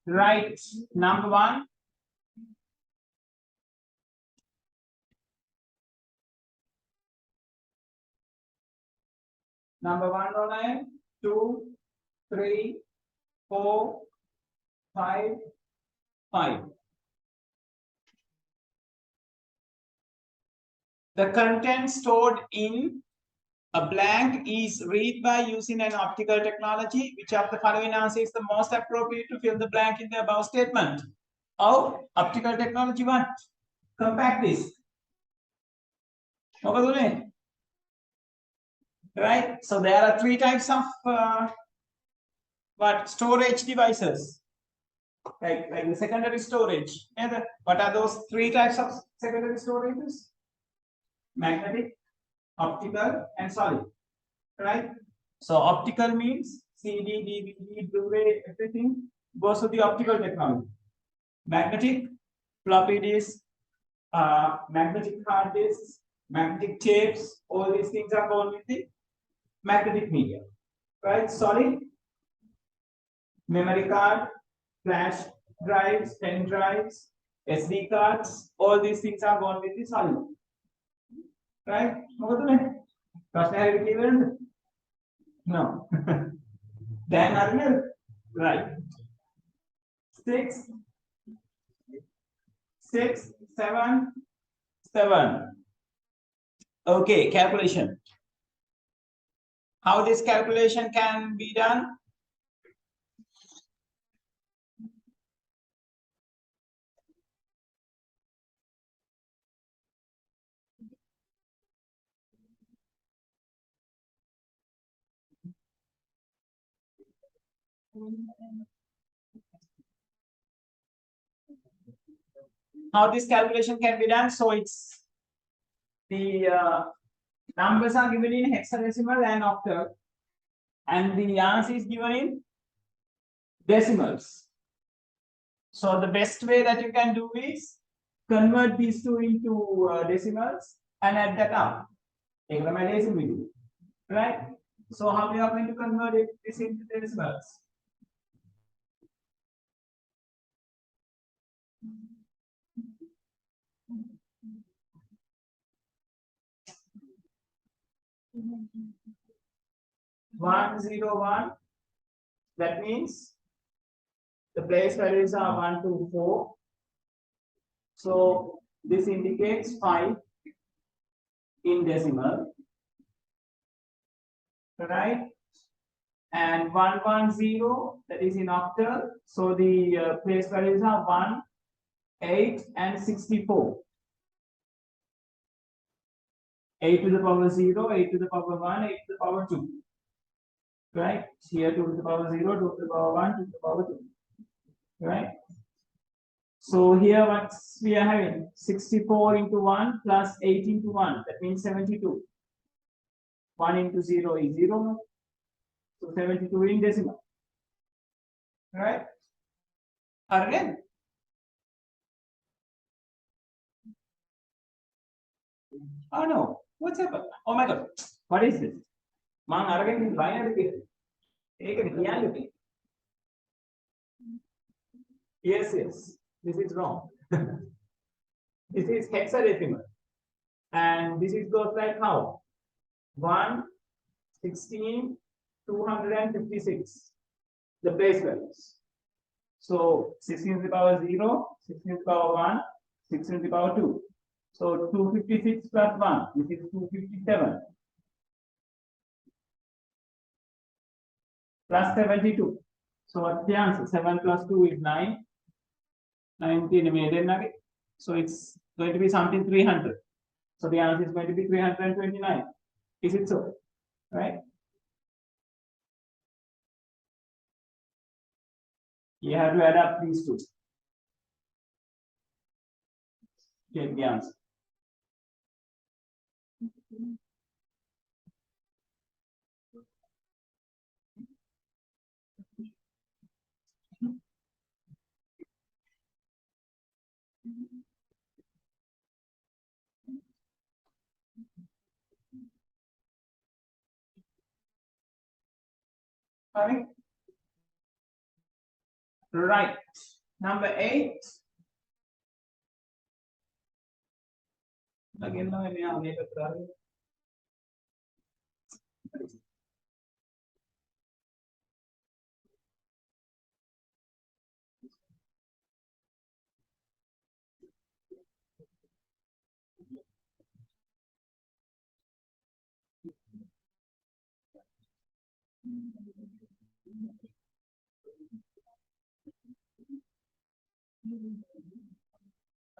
Right, number one. Number one line, 2, 3, 4, 5, 5. The content stored in a blank is read by using an optical technology. Which of the following answer is the most appropriate to fill the blank in the above statement? Oh, optical technology what? Compact disc. Right? So there are three types of storage devices. Like the secondary storage. And what are those three types of secondary storages? Magnetic, optical, and solid. Right? So optical means CD, DVD, Blu-ray, everything goes to the optical technology. Magnetic, floppy disk, magnetic hard disks, magnetic tapes, all these things are going with the magnetic media. Right? Solid, memory card, flash drives, pen drives, SD cards, all these things are going with the solid. Right? No. Then another. Right. 6, 6, 7, 7. Okay, calculation. How this calculation can be done? How this calculation can be done? So it's the numbers are given in hexadecimal and octal, and the answer is given in decimals. So the best way that you can do is convert these two into decimals and add that up. Right? So how we are going to convert this into decimals? One, 0, 1. That means the place values are 1, 2, 4. So this indicates 5 in decimal. Right? And 1, 1, 0, that is in octal. So the place values are 1, 8, and 64. 8 to the power 0, 8 to the power 1, 8 to the power 2. Right? Here 2 to the power 0, 2 to the power 1, 2 to the power 2. Right? So here what we are having? 64 into 1 plus 8 into 1. That means 72. 1 into 0 is 0. So 72 in decimal. Right? Again. Oh no. What's happened? Oh my god. What is this? Yes, yes. This is wrong. This is hexadecimal. And this is goes like how? 1, 16, 256. The place values. So 16 to the power 0, 16 to the power 1, 16 to the power 2. So 256 plus 1, this is 257. Plus 72. So what's the answer? 7 plus 2 is 9. 19. So it's going to be something 300. So the answer is going to be 329. Is it so? Right? You have to add up these two. Get the answer. Correct? Right. Number 8. Again,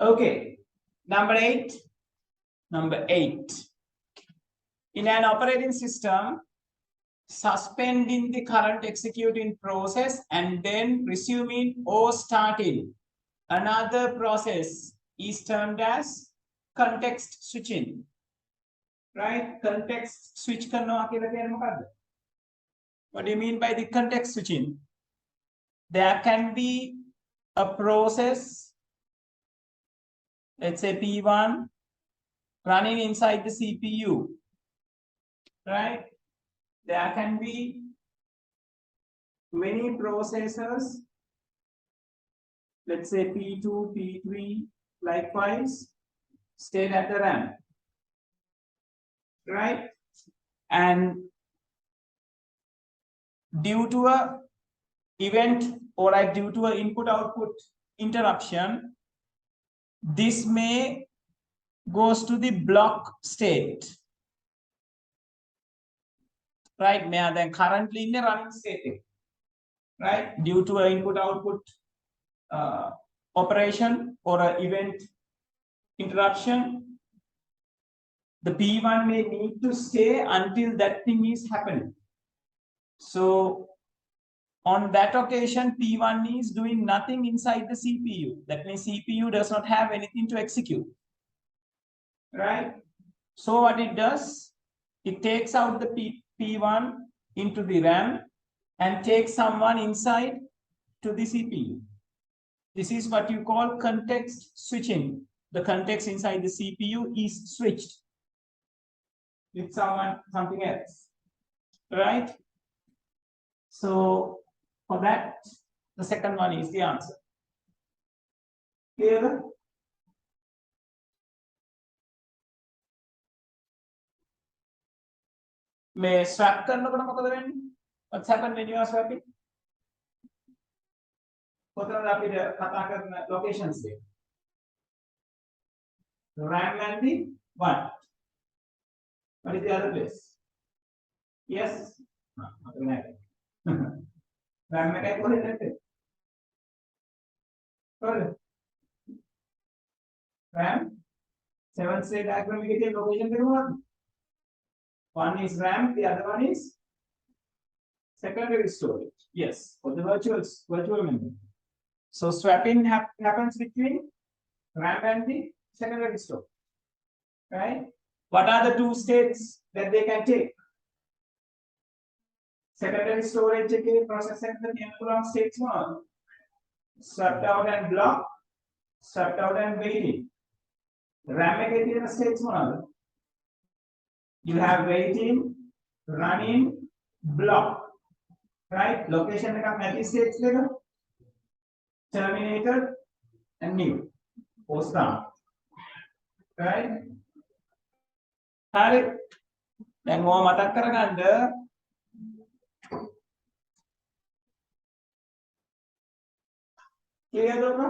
okay. Number 8. Number 8. In an operating system, suspending the current executing process and then resuming or starting another process is termed as context switching. Right? Context switch කරනවා කියලා කියන්නේ මොකද්ද? What do you mean by the context switching? There can be a process, let's say P1, running inside the CPU. Right? There can be many processors, let's say P2, P3, likewise, stayed at the RAM. Right? And due to a event or like due to an input output interruption, this may goes to the block state. Right? May then currently in the running state. Right? Due to an input output operation or an event interruption, the P1 may need to stay until that thing is happening. So on that occasion, P1 is doing nothing inside the CPU. That means CPU does not have anything to execute. Right? So what it does, it takes out the P1 into the RAM and takes someone inside to the CPU. This is what you call context switching. The context inside the CPU is switched with something else. Right? So for that, the second one is the answer. Clear? May swap කරනකොට මොකද වෙන්නේ? What's happened when you are swapping? කොතනද අපිට කතා කරන locations එක? RAM and the 1. What is the other place? Yes? RAM එකයි කොහෙද නැත්තේ? කොහෙද? RAM 7 state diagram එකේ තියෙන location එක මොකක්ද? One is RAM, the other one is secondary storage. Yes, for the virtual memory. So swapping happens between RAM and the secondary storage. Right? What are the two states that they can take? Secondary storage එකේ process එකකට තියෙන පුළුවන් states මොනවද? Swapped out and block, swapped out and waiting. RAM එකේ තියෙන states මොනවද? You have waiting, running, block. Right? Location එකක් නැති states එක. Terminated and new. Post down. Right? හරි. දැන් ඔය මතක් කරගන්න clear දොක?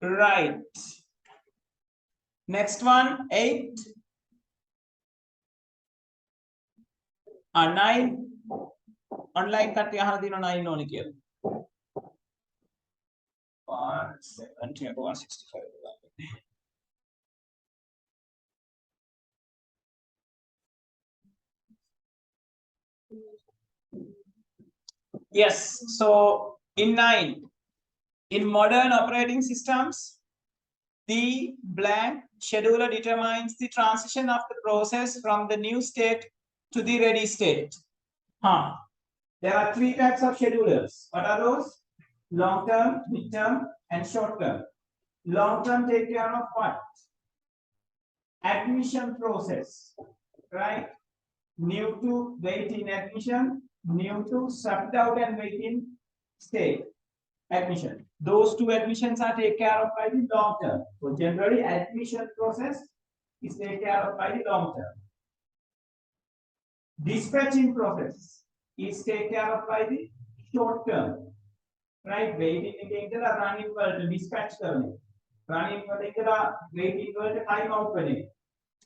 Right. Next one, 8. 9. Online කට්ටිය අහලා තියෙනවා 9 ඕනේ කියලා. 170 165. Yes, so in 9, in modern operating systems, the blank scheduler determines the transition of the process from the new state to the ready state. There are 3 types of schedulers. What are those? Long term, mid term, and short term. Long term take care of what? admission process, right? New to wait in admission, new to swept out and wait in state admission. Those two admissions are taken care of by the long term. So generally admission process is taken care of by the long term. Dispatching process is taken care of by the short term. Right? Waiting again running world dispatch करने. Running world waiting world time out करने.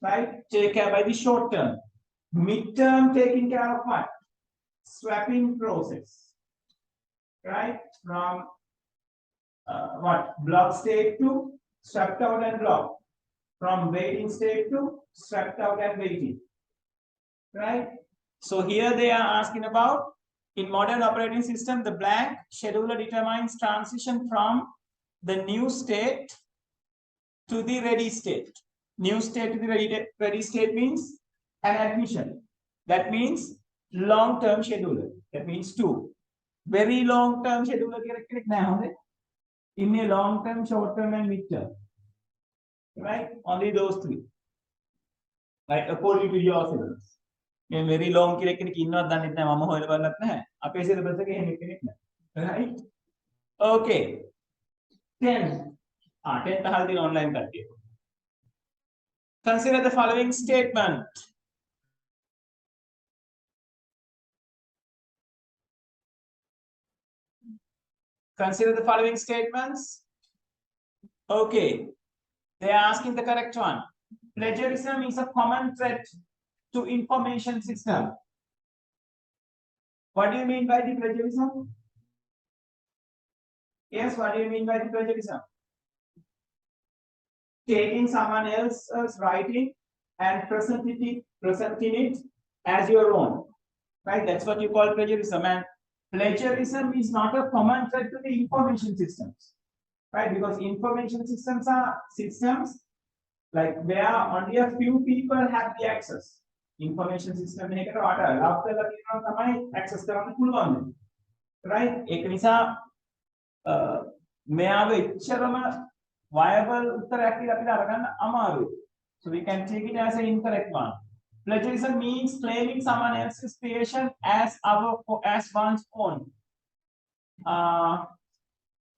Right? Take care by the short term. Mid-term taking care of what? Swapping process. Right? From what? Block state to swept out and block. From waiting state to swept out and waiting. Right? So here they are asking about, in modern operating system, the blank scheduler determines transition from the new state to the ready state. New state to the ready state means an admission. That means long-term scheduler. That means two. Very long-term scheduler now. In a long-term, short-term, and mid-term. Right? Only those three. Right? According to your syllabus. මේ very long කියලා කෙනෙක් ඉන්නවද දන්නේ නැහැ මම හොයලා බලලත් නැහැ අපේ සිලබස් එකේ එහෙම කෙනෙක් නැහැ right okay 10 10th අහලා තියෙන online කට්ටිය consider the following statement consider the following statements okay they are asking the correct one plagiarism is a common threat to information system. What do you mean by the plagiarism? Yes, what do you mean by the plagiarism? Taking someone else's writing and presenting it as your own. Right? That's what you call plagiarism. And plagiarism is not a common threat to the information systems. Right? Because information systems are systems like where only a few people have the access. Information system එකකට වට love කරලා තියෙනවා තමයි access කරන්න පුළුවන්. Right? ඒක නිසා මෙයාව එච්චරම viable උත්තරයක් කියලා අපිට අරගන්න අමාරුයි. So we can take it as an incorrect one. Plagiarism means claiming someone else's creation as one's own.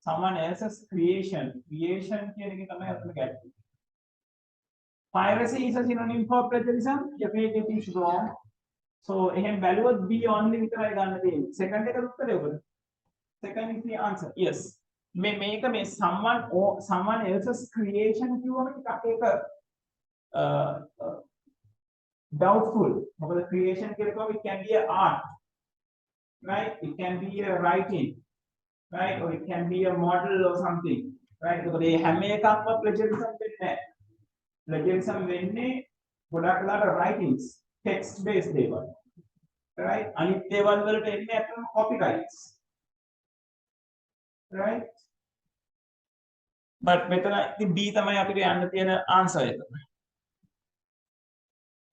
Someone else's creation කියන එක තමයි අපිට ගැටලුව. Piracy is a synonym for plagiarism. Definitely it is wrong. So, එහෙන් බැලුවොත් B only විතරයි ගන්න තියෙන්නේ. Second එක උත්තරේ ඔබට. Second is the answer. Yes. මේක මේ someone else's creation කියවම ටිකක් ඒක doubtful. මොකද creation කියලා කිව්වම it can be a art. Right? It can be a writing. Right? Or it can be a model or something. Right? මොකද මේ හැම එකක්ම plagiarism වෙන්නේ නැහැ. Plagiarism වෙන්නේ ගොඩක් ලාට writings text based දේවල් right අනිත් දේවල් වලට එන්නේ අපේ copyrights right but මෙතන ඉතින් B තමයි අපිට යන්න තියෙන answer එක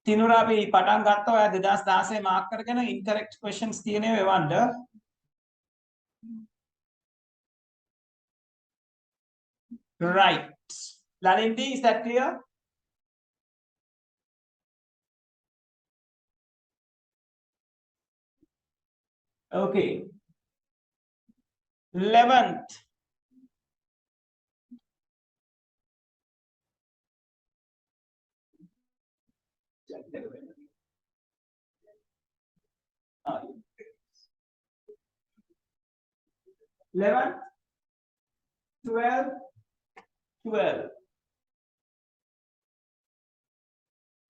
තිනුරා අපි පටන් ගත්තා ඔයා 2016 මාක් කරගෙන incorrect questions තියෙනවා එවන්න right Lalindi is that clear Okay. 11th. Eleven, 12, 12.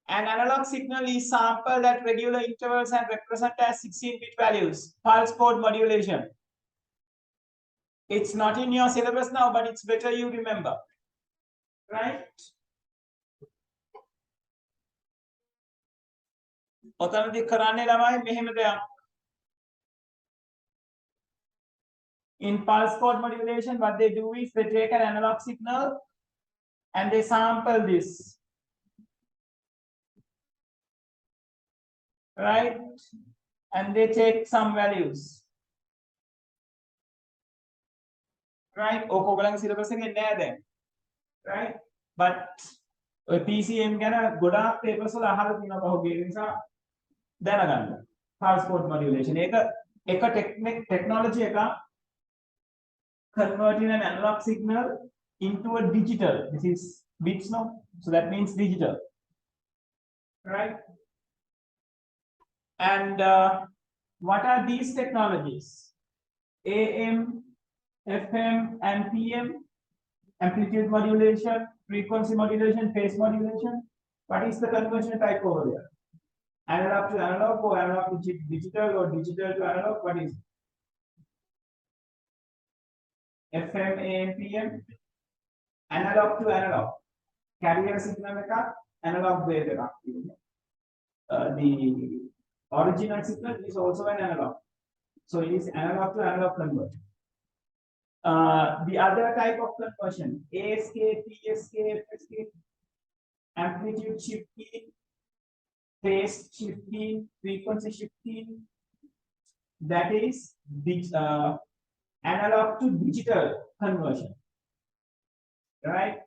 An analog signal is sampled at regular intervals and represented as 16-bit values. Pulse code modulation. It's not in your syllabus now, but it's better you remember. Right? ඔතනදී කරන්නේ ළමයි මෙහෙම දෙයක්. In pulse code modulation, what they do is they take an analog signal and they sample this. Right? And they take some values. Right? Right? But ඔය PCM ගැන ගොඩාක් papers වල අහලා තියෙනවා පහුගිය නිසා දැනගන්න. pulse code modulation. ඒක technology එක converting an analog signal into a digital. This is bits now. So that means digital. Right? And what are these technologies? AM, FM, and PM. Amplitude modulation, frequency modulation, phase modulation. What is the conversion type over there? Analog to analog or analog to digital or digital to analog? What is it? FM, AM, PM. Analog to analog. Carrier signal analog wave. The original signal is also an analog. So it is analog to analog conversion. The other type of conversion, ASK, PSK, FSK, amplitude shifting, phase shifting, frequency shifting, that is analog to digital conversion. Right?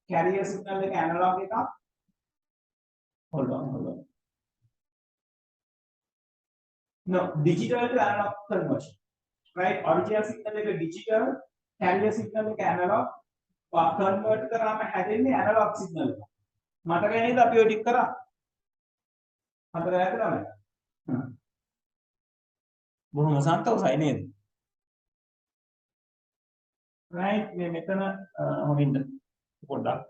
Carrier signal like analog data. Hold on. No, digital to analog conversion. Right? Original signal like a digital. Carrier signal එක analog convert කරාම හැදෙන්නේ analog signal එක. මතකයි නේද අපි ඔය ටික කරා? මතක නැද්ද ළමයි? බොහොම සන්තෝෂයි නේද? right මේ මෙතන හොඳින්ද පොඩ්ඩක්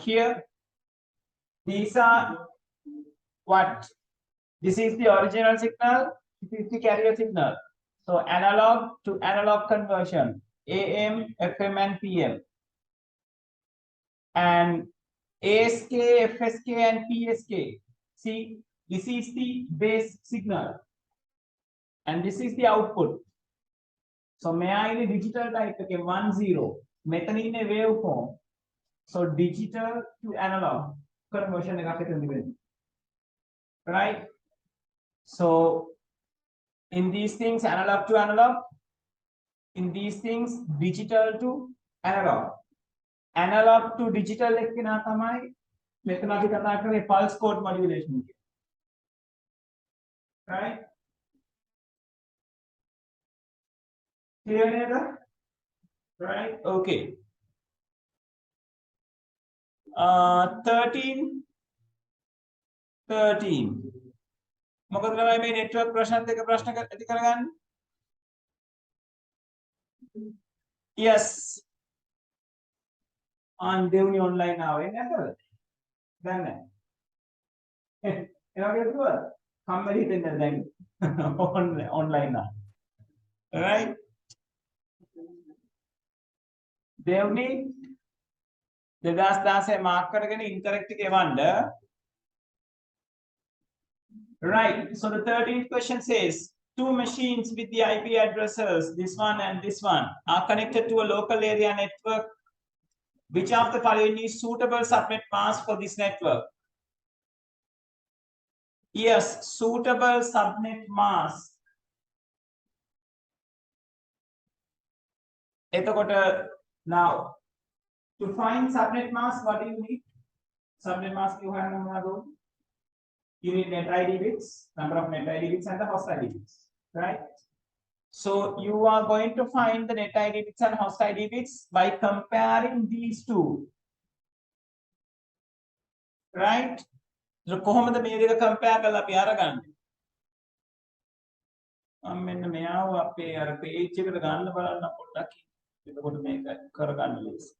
here these are what this is the original signal, this is the carrier signal. So analog to analog conversion, AM, FM and PM. And ASK, FSK and PSK. See, this is the base signal and this is the output. So may I in digital type okay 1 0 method in a waveform. So digital to analog conversion right? So in these things analog to analog, in these things digital to analog. Analog to digital lekina tamai මෙතන අපි කතා කරේ pulse code modulation එක. Right? Clear නේද? Right? Okay. 13 මොකද තමයි මේ network ප්‍රශ්න දෙක ප්‍රශ්න ඇති කරගන්නේ? Yes. On දෙවුනි online ආවේ නැද්ද? දැන් නැහැ. එනවා කියුවා කම්මැලි හිතෙන්ද දැන් online ආ. Right? දෙවුනි 2016 මාක් කරගෙන ඉන්ටරැක්ට් එක එවන්න. Right. So the 13th question says two machines with the IP addresses, this one and this one, are connected to a local area network. Which of the following is suitable subnet mask for this network? Yes, suitable subnet mask. Now, to find subnet mask, what do you need? Subnet mask you have no. You need net ID bits, number of net ID bits and the host ID bits, right? So you are going to find the net ID bits and host ID bits by comparing these two, right? So කොහොමද මේ දෙක compare කරලා අපි අරගන්නේ? මෙන්න මෙයාව අපේ අර page එකට ගන්න බලන්න පොඩ්ඩක්. එතකොට මේක කරගන්න ලේසි.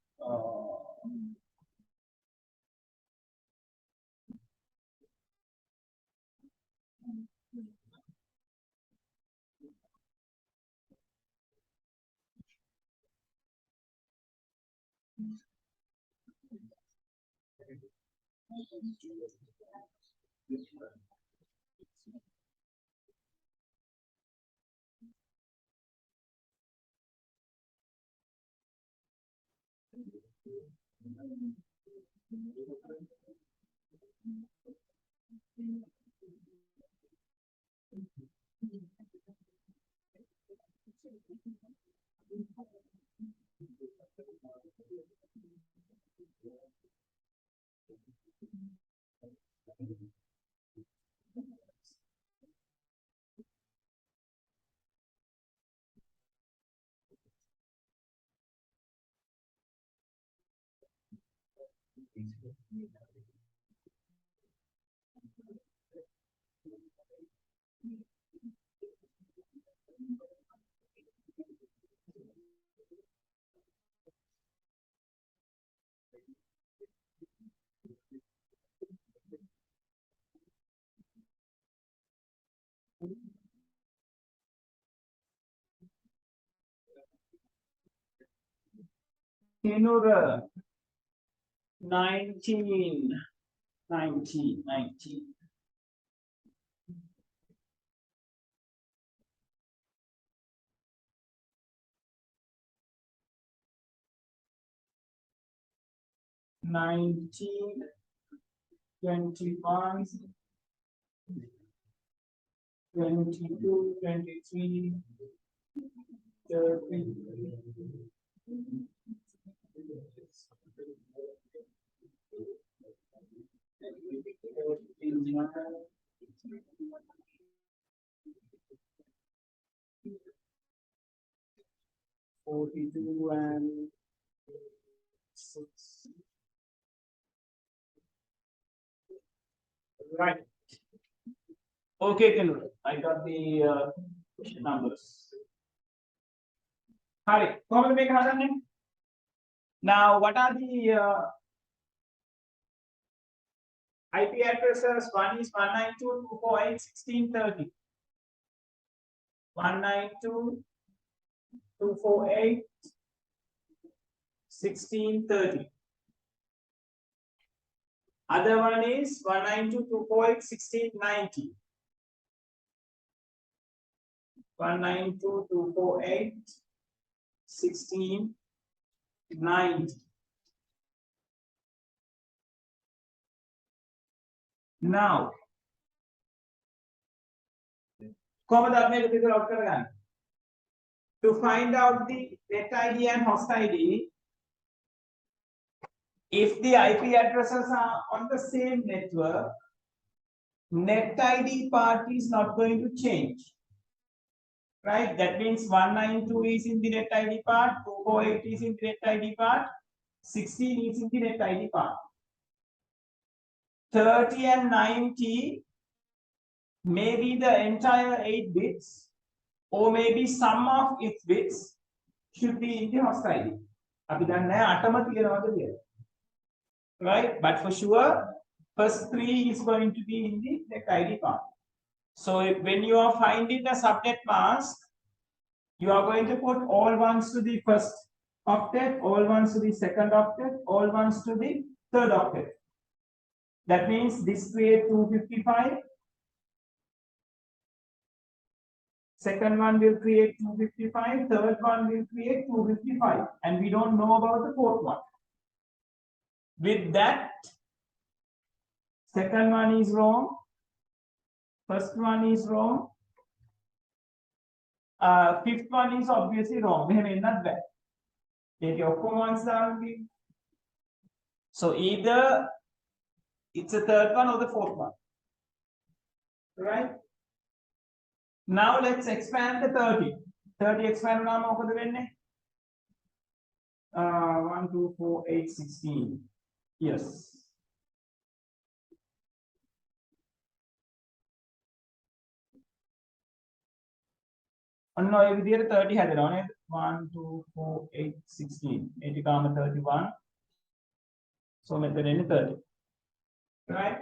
Hinura 19. 19, 21, 22, 23, 30, 42 and 6. Right. Okay, Kenur. I got the question numbers. Hari, now what are the IP addresses? One is 192.248.16.30. 192.248.16.30. Other one is 192.248.16.90. 192.248.16.90. Now, to find out the net ID and host ID, if the IP addresses are on the same network, net ID part is not going to change. Right? That means 192 is in the net ID part, 248 is in the net ID part, 16 is in the net ID part. 30 and 90 may be the entire 8 bits, or maybe some of its bits should be in the host ID. Right? But for sure, first 3 is going to be in the net ID part. So when you are finding the subnet mask, you are going to put all ones to the first octet, all ones to the second octet, all ones to the third octet. That means this create 255. Second one will create 255. Third one will create 255. And we don't know about the fourth one. With that, second one is wrong. First one is wrong. Fifth one is obviously wrong. We have not bad. So either it's the third one or the fourth one. Right? Now let's expand the 30. 30 expand now. 1, 2, 4, 8, 16. Yes. ඔන්න ඔය විදිහට 30 හැදෙනවා නේද? 1 2 4 8 16. ඒ ටිකම 31. So මෙතන එන්නේ 30. Right?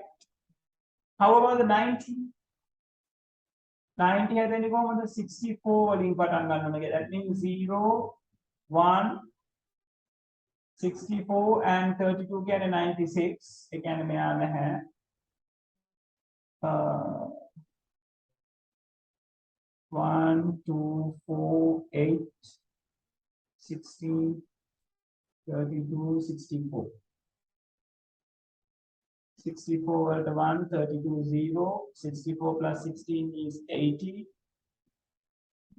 How about the 90? 90 හැදෙන්නේ කොහොමද? 64 වලින් පටන් ගන්න ඕනේ. That means 0 1 64 and 32 කියන්නේ 96. ඒ කියන්නේ මෙයා නැහැ. 1 2 4 8 16 32 64. 64 walt 1 32 0 64 plus 16 is 80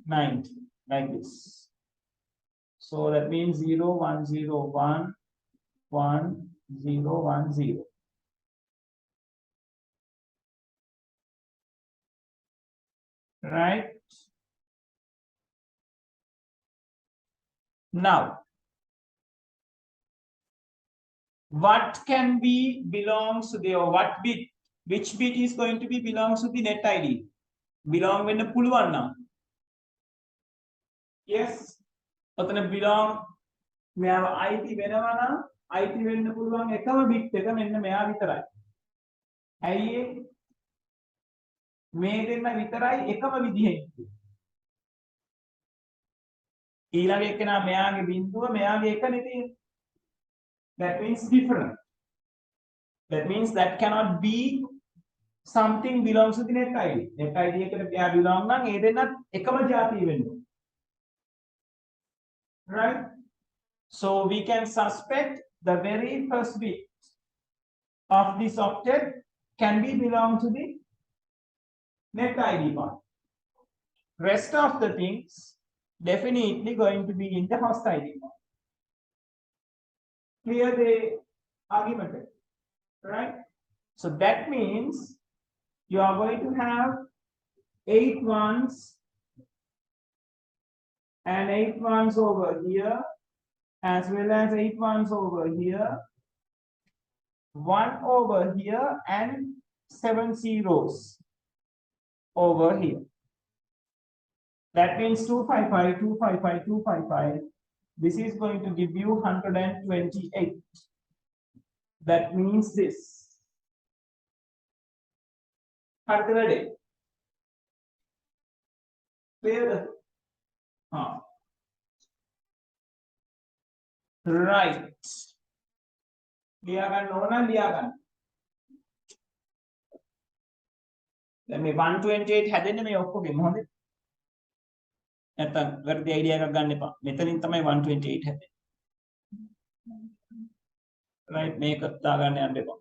90 like this. So that means 0 1 0 1 1 0 1 0. Right? Now what can be belongs to the, or what bit, which bit is going to be belongs to the net ID? Belong when the පුළුවන් නම්. Yes. ඔතන belong මෙයාව IT වෙනවා නම් IT වෙන්න පුළුවන් එකම bit එක මෙන්න මෙයා විතරයි. ඇයි ඒ? මේ දෙන්න විතරයි එකම විදිහෙන්. ඊළඟ එක්කෙනා මෙයාගේ බිඳුව මෙයාගේ එකනේ තියෙන්නේ. That means different. That means that cannot be something belongs to the net ID. Net ID එකට එයා belong නම් ඒ දෙන්නත් එකම જાතිය වෙන්න ඕනේ. Right? So we can suspect the very first bit of this octet can be belong to the net ID part. Rest of the things definitely going to be in the host ID part. Clear the argument, right? So that means you are going to have 8 ones and 8 ones over here, as well as 8 ones over here, 1 over here, and 7 zeros over here. That means 255, 255, 255. This is going to give you 128. That means this. Clear? Right. ලියා ගන්න ඕන නම් ලියා ගන්න. දැන් මේ 128 හැදෙන්නේ මේ ඔක්කොගෙම හොඳේ. නැත්තම් වැරදි අයිඩියා එකක් ගන්න එපා. මෙතනින් තමයි 128 හැදෙන්නේ. right මේක දාගන්න යන්න එපා.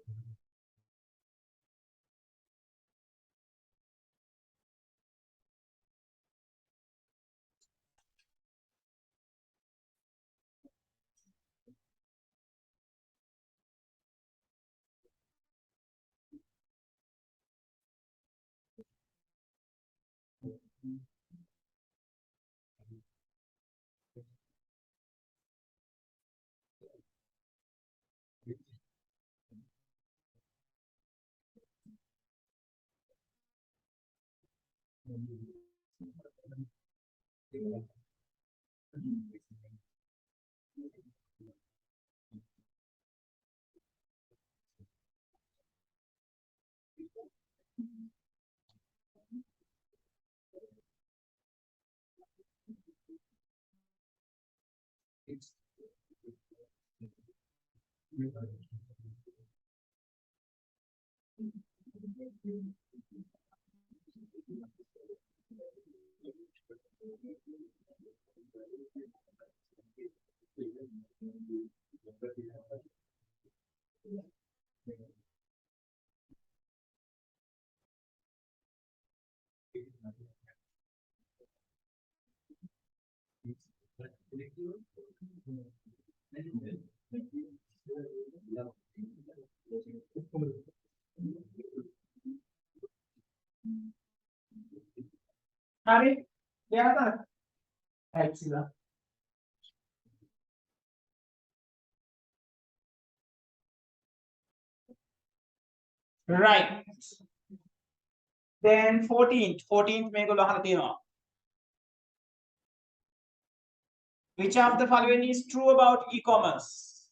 Hari, ya tak? Excellent. Right. Then 14th මේගොල්ලෝ අහලා තියෙනවා. Which of the following is true about e-commerce?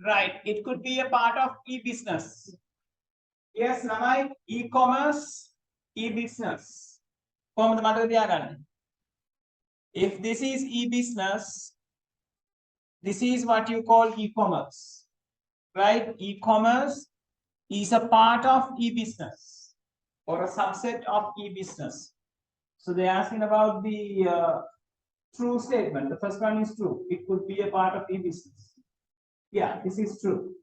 Right, it could be a part of e-business. Yes, Namai, e-commerce, e-business. If this is e-business, this is what you call e-commerce, right? E-commerce is a part of e-business or a subset of e-business. So they're asking about the true statement. The first one is true. It could be a part of e-business. Yeah, this is true.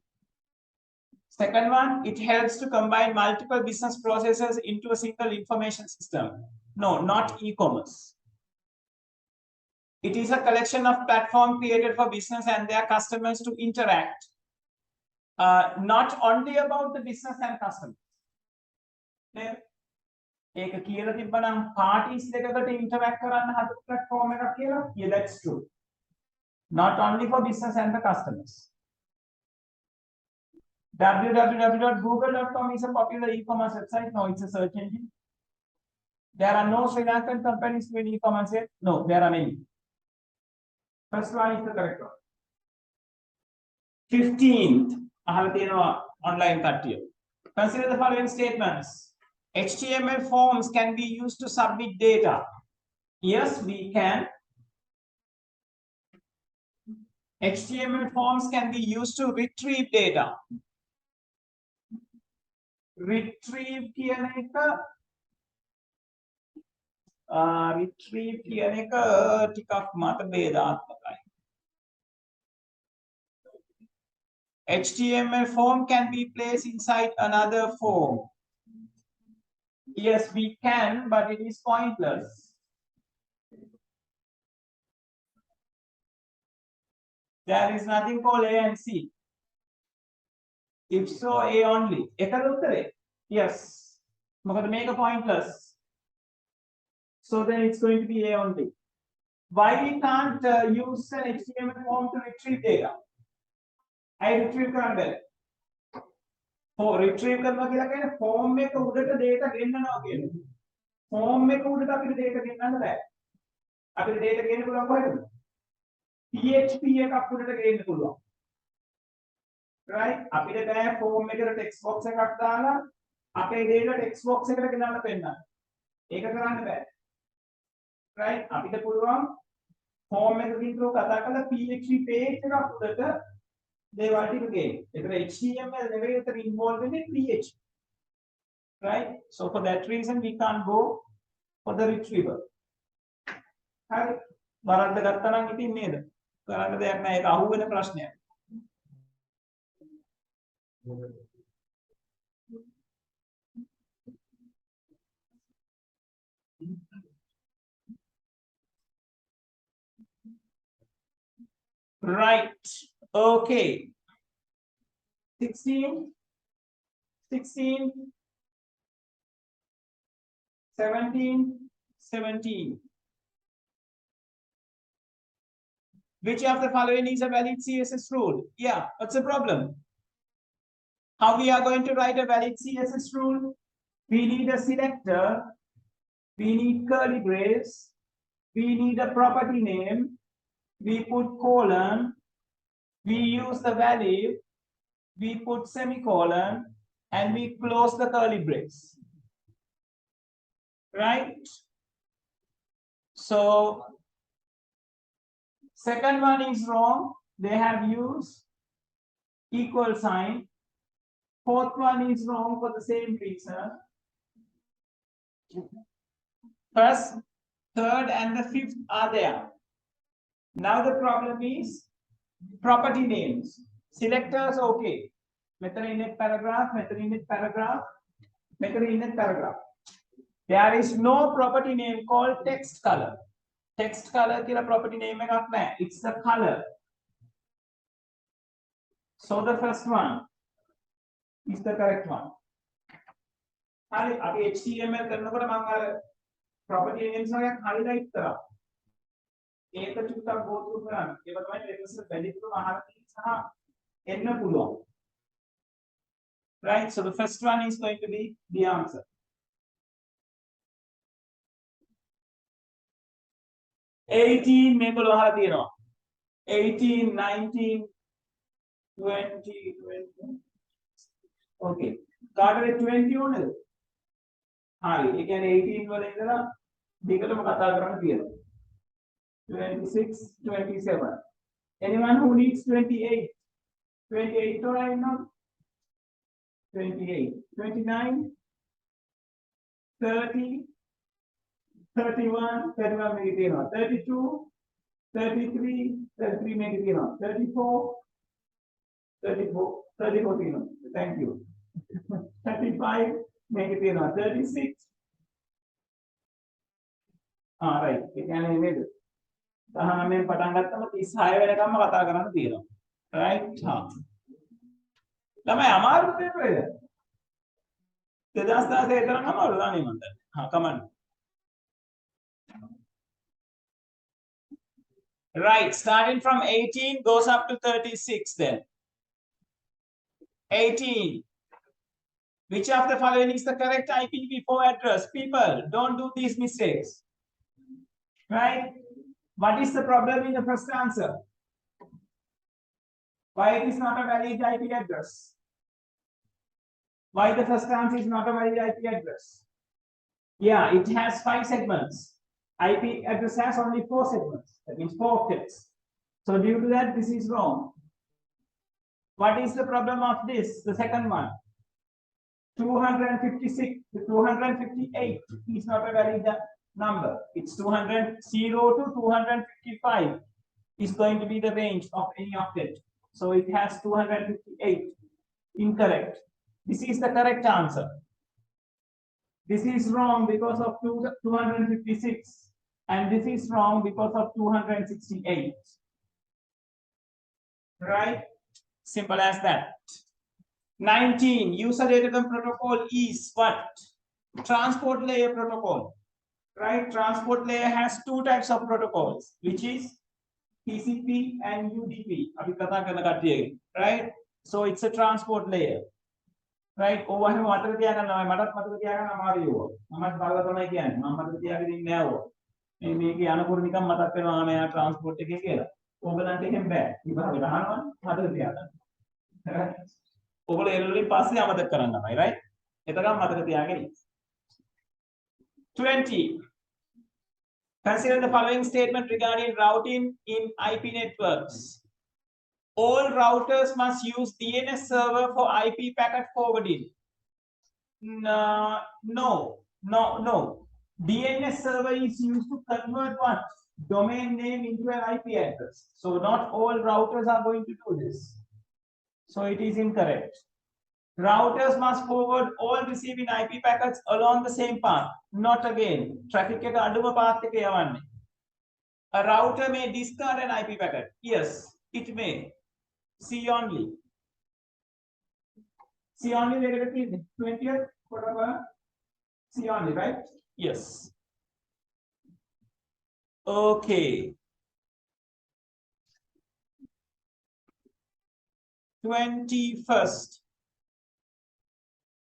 Second one, it helps to combine multiple business processes into a single information system. No, not e-commerce. It is a collection of platforms created for business and their customers to interact. Not only about the business and customers. ඒක කියලා තිබ්බනම් parties දෙකකට interact කරන්න හදපු platform එකක් කියලා. Yeah, that's true. Not only for business and the customers. www.google.com is a popular e-commerce website. No, it's a search engine. There are no Sri Lankan companies doing e-commerce yet. No, there are many. First one is the correct one. 15th. Online 30. Consider the following statements. HTML forms can be used to submit data. Yes, we can. HTML forms can be used to retrieve data. Retrieve කියන එක ටිකක් මත ભેදාත්මකයි. HTML form can be placed inside another form. Yes, we can, but it is pointless. There is nothing called A and C. If so, A only. Yes. Make a pointless. So then it's going to be A only. Why we can't use an HTML form to retrieve data? I retrieve කරන්න for retrieve කරනවා කියලා කියන්නේ form එක උඩට data ගෙන්නනවා කියන්නේ. Form එක උඩට අපිට data ගෙන්නන්න බෑ. අපිට data ගෙන්න පුළුවන් කොහෙද? PHP එකක් උඩට ගෙන්න පුළුවන්. Right? අපිට බෑ form එකට text box එකක් දාලා අපේ data text box එකට ගෙනල්ලා පෙන්නන්න. ඒක කරන්න බෑ. Right? අපිට පුළුවන් form එකකින් කතා කරලා PHP page එකක් උඩට දේවල් ටික ගේන්න. ඒතර HTML නෙවෙයි ඒතර involved in PHP. Right? So for that reason we can't go for the retrieval. හරි. වරද්ද ගත්තා නම් ඉතින් නේද? කරන්න දෙයක් නැහැ. ඒක අහුවෙන ප්‍රශ්නයක්. Right. Okay. 16, 17. Which of the following is a valid CSS rule? Yeah, what's the problem? How we are going to write a valid CSS rule? We need a selector, we need curly brace, we need a property name, we put colon, we use the value, we put semicolon, and we close the curly brace. Right? So second one is wrong. They have used equal sign. Fourth one is wrong for the same reason. First, third, and the fifth are there. Now the problem is property names. Selectors, okay. Method init paragraph, method init paragraph, method init paragraph. There is no property name called text color. Text color kila property name එකක් නැහැ. It's the color. So the first one is the correct one. හරි අපි HTML කරනකොට මම අර property names එකක් highlight කරා. ඒක ටිකක් go through කරන්න. ඒක තමයි request value අහලා තියෙන සහ එන්න පුළුවන්. Right? So the first one is going to be the answer. 18 මේගොල්ලෝ අහලා තියෙනවා. 18, 19, 20, 20. Okay. කාටද 20 ඕනේද? හරි. ඒ කියන්නේ 18 වල ඉඳලා දෙකටම කතා කරන්න තියෙනවා. 26, 27. Anyone who needs 28? 28 or I know? 28, 29, 30, 31, 31 make it 32, 33, 33 make it 34, 34, 34 thank you. 35 make it 36. Right. ඒ කියන්නේ නේද? 19 පටන් ගත්තම 36 වෙනකම්ම කතා කරන්න තියෙනවා. Right? හා. ළමයි අමාරු පේපර් එක. 2016 තරම් අමාරු දාන්නේ මන්ද. හා කමන්න. Right, starting from 18 goes up to 36 then. 18. Which of the following is the correct IPv4 address? People, don't do these mistakes. Right? What is the problem in the first answer? Why it is not a valid IP address? Why the first answer is not a valid IP address? Yeah, it has 5 segments. IP address has only 4 segments. That means 4 octets. So due to that, this is wrong. What is the problem of this? The second one. 256 to 258 is not a valid number. It's 0 to 255 is going to be the range of any octet. So it has 258. Incorrect. This is the correct answer. This is wrong because of 256. And this is wrong because of 268. Right? Simple as that. 19. User datagram protocol is what? Transport layer protocol. Right? Transport layer has 2 types of protocols, which is TCP and UDP. Right? So it's a transport layer. Right? Oh, I have මතක තියාගන්න ඕනේ. මටත් මතක තියාගන්න අමාරුයි ඕවා. මමත් බලලා තමයි කියන්නේ. මම මතක තියාගෙන ඉන්නේ නෑ ඕවා. මේකේ අනකොට නිකන් මතක් වෙනවා මෙයා ට්‍රාන්ස්පෝර්ට් එකේ කියලා. ඕගලන්ට එහෙම බෑ. ඉතින් අහනවා මතක තියාගන්න. ඔයගොල්ලෝ එළවලින් පස්සේ අමතක කරන්න තමයි, right? එතකම් මතක තියාගෙන ඉන්න. 20. Consider the following statement regarding routing in IP networks. All routers must use DNS server for IP packet forwarding. No. DNS server is used to convert what? Domain name into an IP address. So not all routers are going to do this. So it is incorrect. Routers must forward all receiving IP packets along the same path. Not again. Traffic එක අඩුම path එක යවන්නේ. A router may discard an IP packet. Yes, it may. See only. See only where it is 20th whatever. See only, right? Yes. Okay. 21st.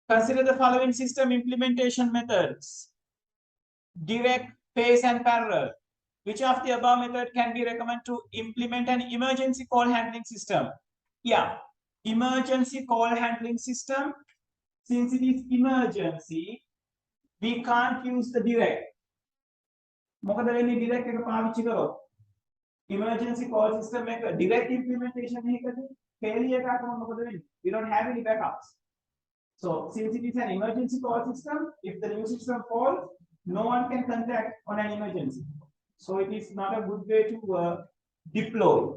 Consider the following system implementation methods. Direct, phase, and parallel. Which of the above method can be recommended to implement an emergency call handling system? Yeah, emergency call handling system. Since it is emergency, we can't use the direct. මොකද වෙන්නේ direct එක පාවිච්චි කරොත්? Emergency call system එක direct implementation එකකදී failure එකක් වුණොත් මොකද වෙන්නේ? We don't have any backups. So since it is an emergency call system, if the new system falls, no one can contact on an emergency. So it is not a good way to deploy.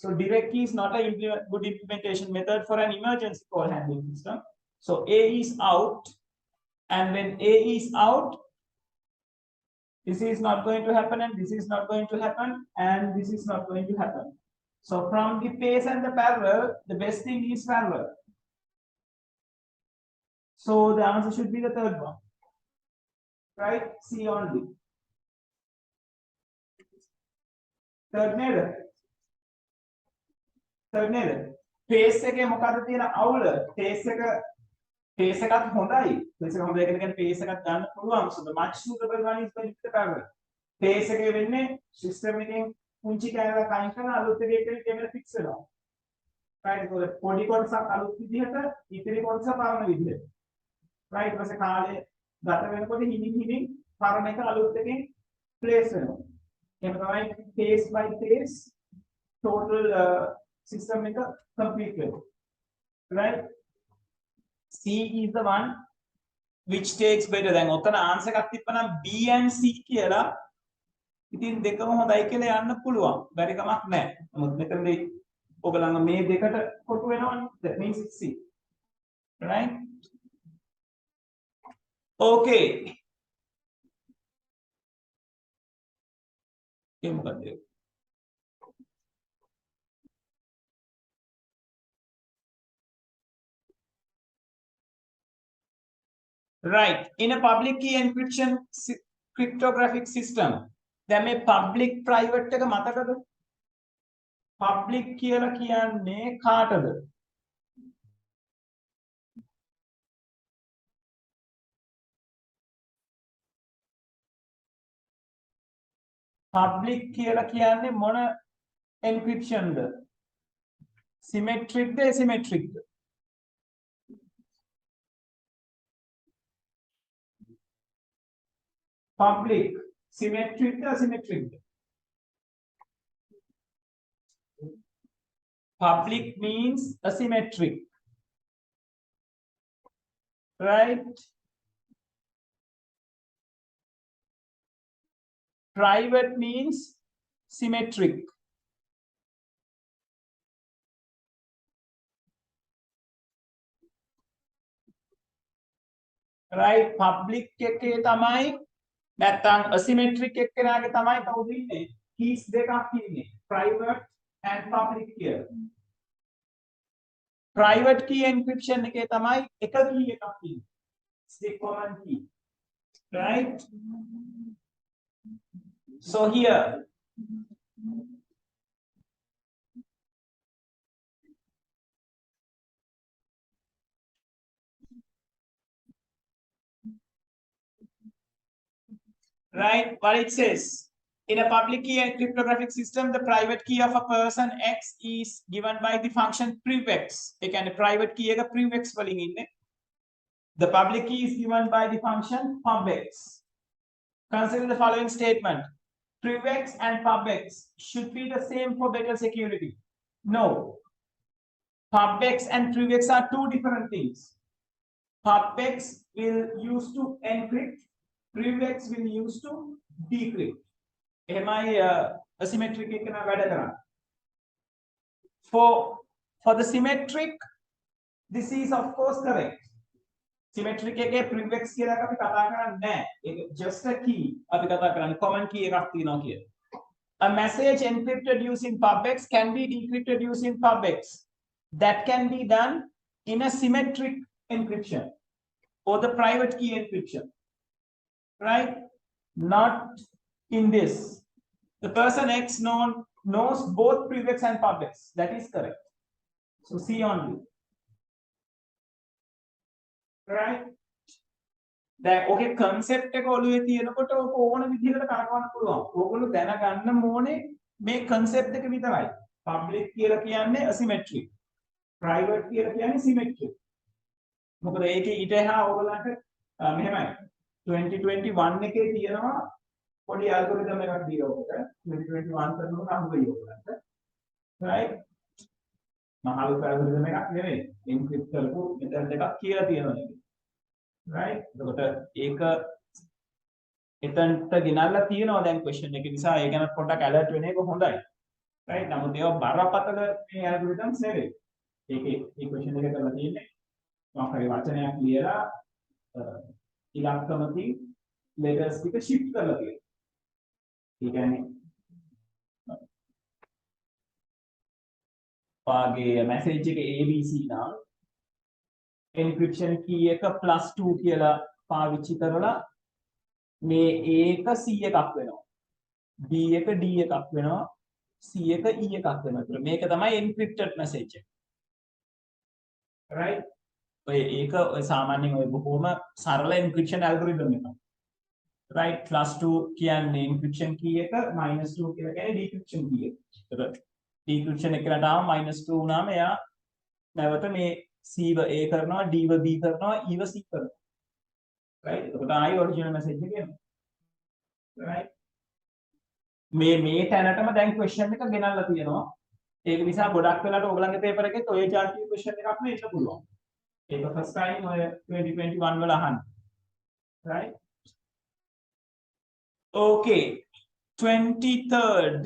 So direct key is not a good implementation method for an emergency call handling system. So A is out, and when A is out, this is not going to happen, and this is not going to happen, and this is not going to happen. So from the phase and the parallel, the best thing is parallel. So the answer should be the third one. Right? C only. Third name. Phase එකේ මොකද්ද තියෙන අවුල? Phase එකත් හොඳයි. Phase එක හොඳයි කියන්නේ phase එකක් ගන්න පුළුවන්. So the much suitable one is going to be the parallel. phase එකේ වෙන්නේ system එකෙන් පුංචි කැලලක් අයින් කරලා අලුත් එකේ කැමරා fix වෙනවා. right ඒක පොඩි කොටසක් අලුත් විදිහට ඉතිරි කොටස පරණ විදිහට. right ඊට පස්සේ කාලේ ගත වෙනකොට හිමින් පරණ එක අලුත් එකෙන් place වෙනවා. එහෙම තමයි phase by phase total system එක complete වෙනවා. right C is the one which takes better. දැන් ඔතන answer එකක් තිබ්බනම් B and C කියලා ඉතින් දෙකම හොඳයි කියලා යන්න පුළුවන්. බැරි කමක් නැහැ. නමුත් මෙතනදී ඔයගලන්ගේ මේ දෙකට කොටු වෙනවනේ. that means it's C. right okay ඒ මොකද right in a public key encryption cryptographic system දැන් මේ public private එක මතකද public කියලා කියන්නේ කාටද public කියලා කියන්නේ මොන encryption the symmetric the asymmetric the public symmetric or asymmetric public means asymmetric right private means symmetric right public එකේ තමයි නැත්නම් asymmetric එක්කෙනාගේ තමයි කවුද ඉන්නේ keys දෙකක් ඉන්නේ private and public කියලා private key encryption එකේ තමයි එක key එකක් ඉන්නේ it's the common key right so here right what it says in a public key and cryptographic system the private key of a person X is given by the function prefix ekane private key එක prefix වලින් ඉන්නේ the public key is given by the function pubx consider the following statement prefix and pubx should be the same for better security no pubx and prefix are two different things pubx will use to encrypt prefix will use to decrypt එහෙමයි asymmetric එක නා වැඩ කරන්නේ for the symmetric this is of course correct symmetric එකේ prefix කියලා එකක් අපි කතා කරන්නේ නැහැ ඒක just a key අපි කතා කරන්නේ common key එකක් තියෙනවා කියලා a message encrypted using pubx can be decrypted using pubx that can be done in a symmetric encryption or the private key encryption right not in this the person X knows both prefix and pubx that is correct so C only right දැන් ඔකේ concept එක ඔළුවේ තියෙනකොට ඔක ඕන විදිහකට කරකවන්න පුළුවන් ඕගොල්ලෝ දැනගන්න ඕනේ මේ concept එක විතරයි public කියලා කියන්නේ asymmetric private කියලා කියන්නේ symmetric මොකද ඒකේ ඊට එහා ඕගොල්ලන්ට මෙහෙමයි 2021 එකේ තියෙනවා පොඩි algorithm එකක් දීලා ඔකට 2021 කරනකොට හම්බ වෙයි ඔයගලන්ට right මහලු algorithm එකක් නෙවෙයි encrypt කරපු method එකක් කියලා තියෙනවා නේද right එතකොට ඒක එතනට ගෙනල්ලා තියෙනවා දැන් question එකේ නිසා ඒ ගැන පොඩ්ඩක් alert වෙන එක හොඳයි right නමුත් ඒවා බරපතල මේ algorithms නෙවෙයි ඒකේ මේ question එක කරලා තියෙන්නේ මොකක් හරි වචනයක් ලියලා ඉලක්කමකින් letters ටික shift කරලා තියෙනවා ඒ කියන්නේ වාගේ message එකේ ABC නම් encryption key එක +2 කියලා පාවිච්චි කරලා මේ A එක C එකක් වෙනවා B එක D එකක් වෙනවා C එක E එකක් වෙනවා මේක තමයි encrypted message එක right ඔය ඒක ඔය සාමාන්‍යයෙන් ඔය බොහොම සරල encryption algorithm එකක් right +2 කියන්නේ encryption key එක -2 කියලා කියන්නේ decryption key එක. ඒතර decryption එකකට ආව -2 වුණාම එයා නැවත මේ C ව A කරනවා D ව B කරනවා E ව C කරනවා. right එතකොට ආයි original message එක එනවා. right මේ තැනටම දැන් question එක ගෙනල්ලා තියෙනවා. ඒක නිසා ගොඩක් වෙලාවට ඔයගලගේ paper එකෙත් ඔය જાතිය question එකක් නෙන්න පුළුවන්. ඒක first time ඔය 2021 වල අහන්න. right okay 23rd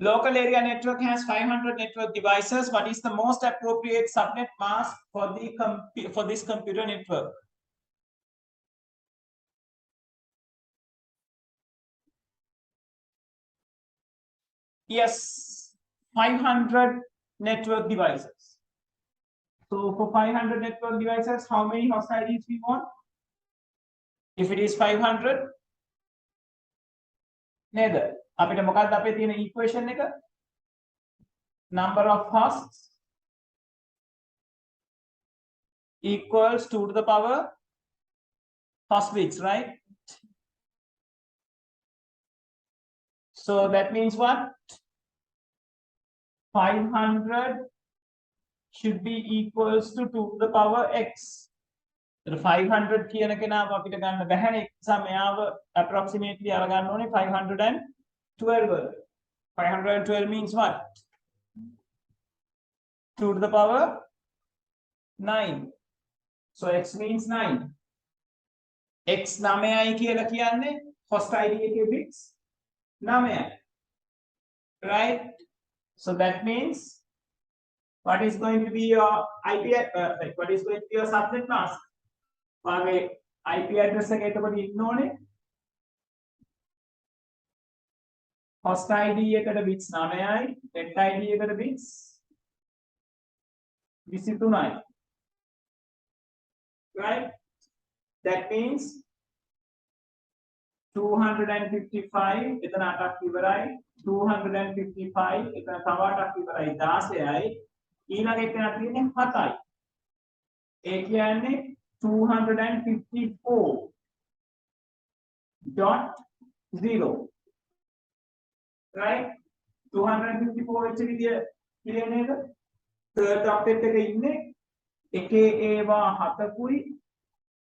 local area network has 500 network devices. What is the most appropriate subnet mask for this computer network? Yes, 500 network devices. So for 500 network devices, how many host IDs we want? If it is 500, neither. අපිට මොකක්ද අපේ තියෙන equation එක? Number of hosts equals 2 to the power host bits, right? So that means what? 500 should be equals to 2 to the power x. So 500 කියන කෙනාව අපිට ගන්න බැහැනේ ඒ නිසා මෙයාව approximately අරගන්න ඕනේ 512. 512 means what? 2 to the power 9. So x means 9. x 9යි කියලා කියන්නේ host ID එකේ bits 9යි. Right? So that means what is going to be your IP what is going to be your subnet mask? ඔයාගේ IP address එක එතකොට ඉන්න ඕනේ host ID එකට bits 9යි net ID එකට bits 23යි. right that means 255 එතන 8ක් ඉවරයි 255 එතන තව 8ක් ඉවරයි 16යි ඊළඟ එක තියෙන්නේ 7යි ඒ කියන්නේ 254.0 right 254 වෙච්ච විදිය clear නේද third octet එක ඉන්නේ එකේ ඒවා 7කුයි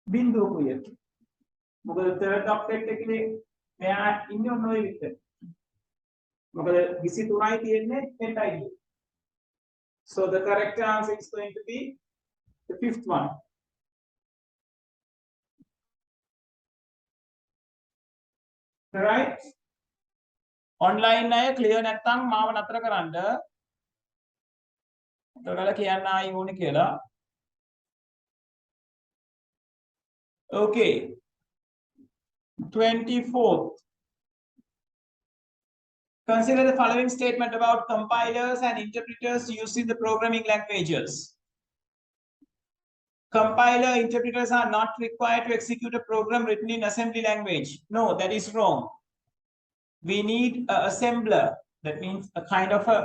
බිංදුවකුයි මොකද third octet එකේ මෙයා ඉන්නේ ඔන්න ඔය විදිහට මොකද 23යි තියෙන්නේ net ID. So the correct answer is going to be the fifth one. Right? Online අය clear නැත්නම් මාව නතර කරන්න. ඔයාලා කියන්න ආයි ඕනේ කියලා. Okay. 24th. Consider the following statement about compilers and interpreters used in the programming languages. Compiler interpreters are not required to execute a program written in assembly language. No, that is wrong. We need an assembler. That means a kind of a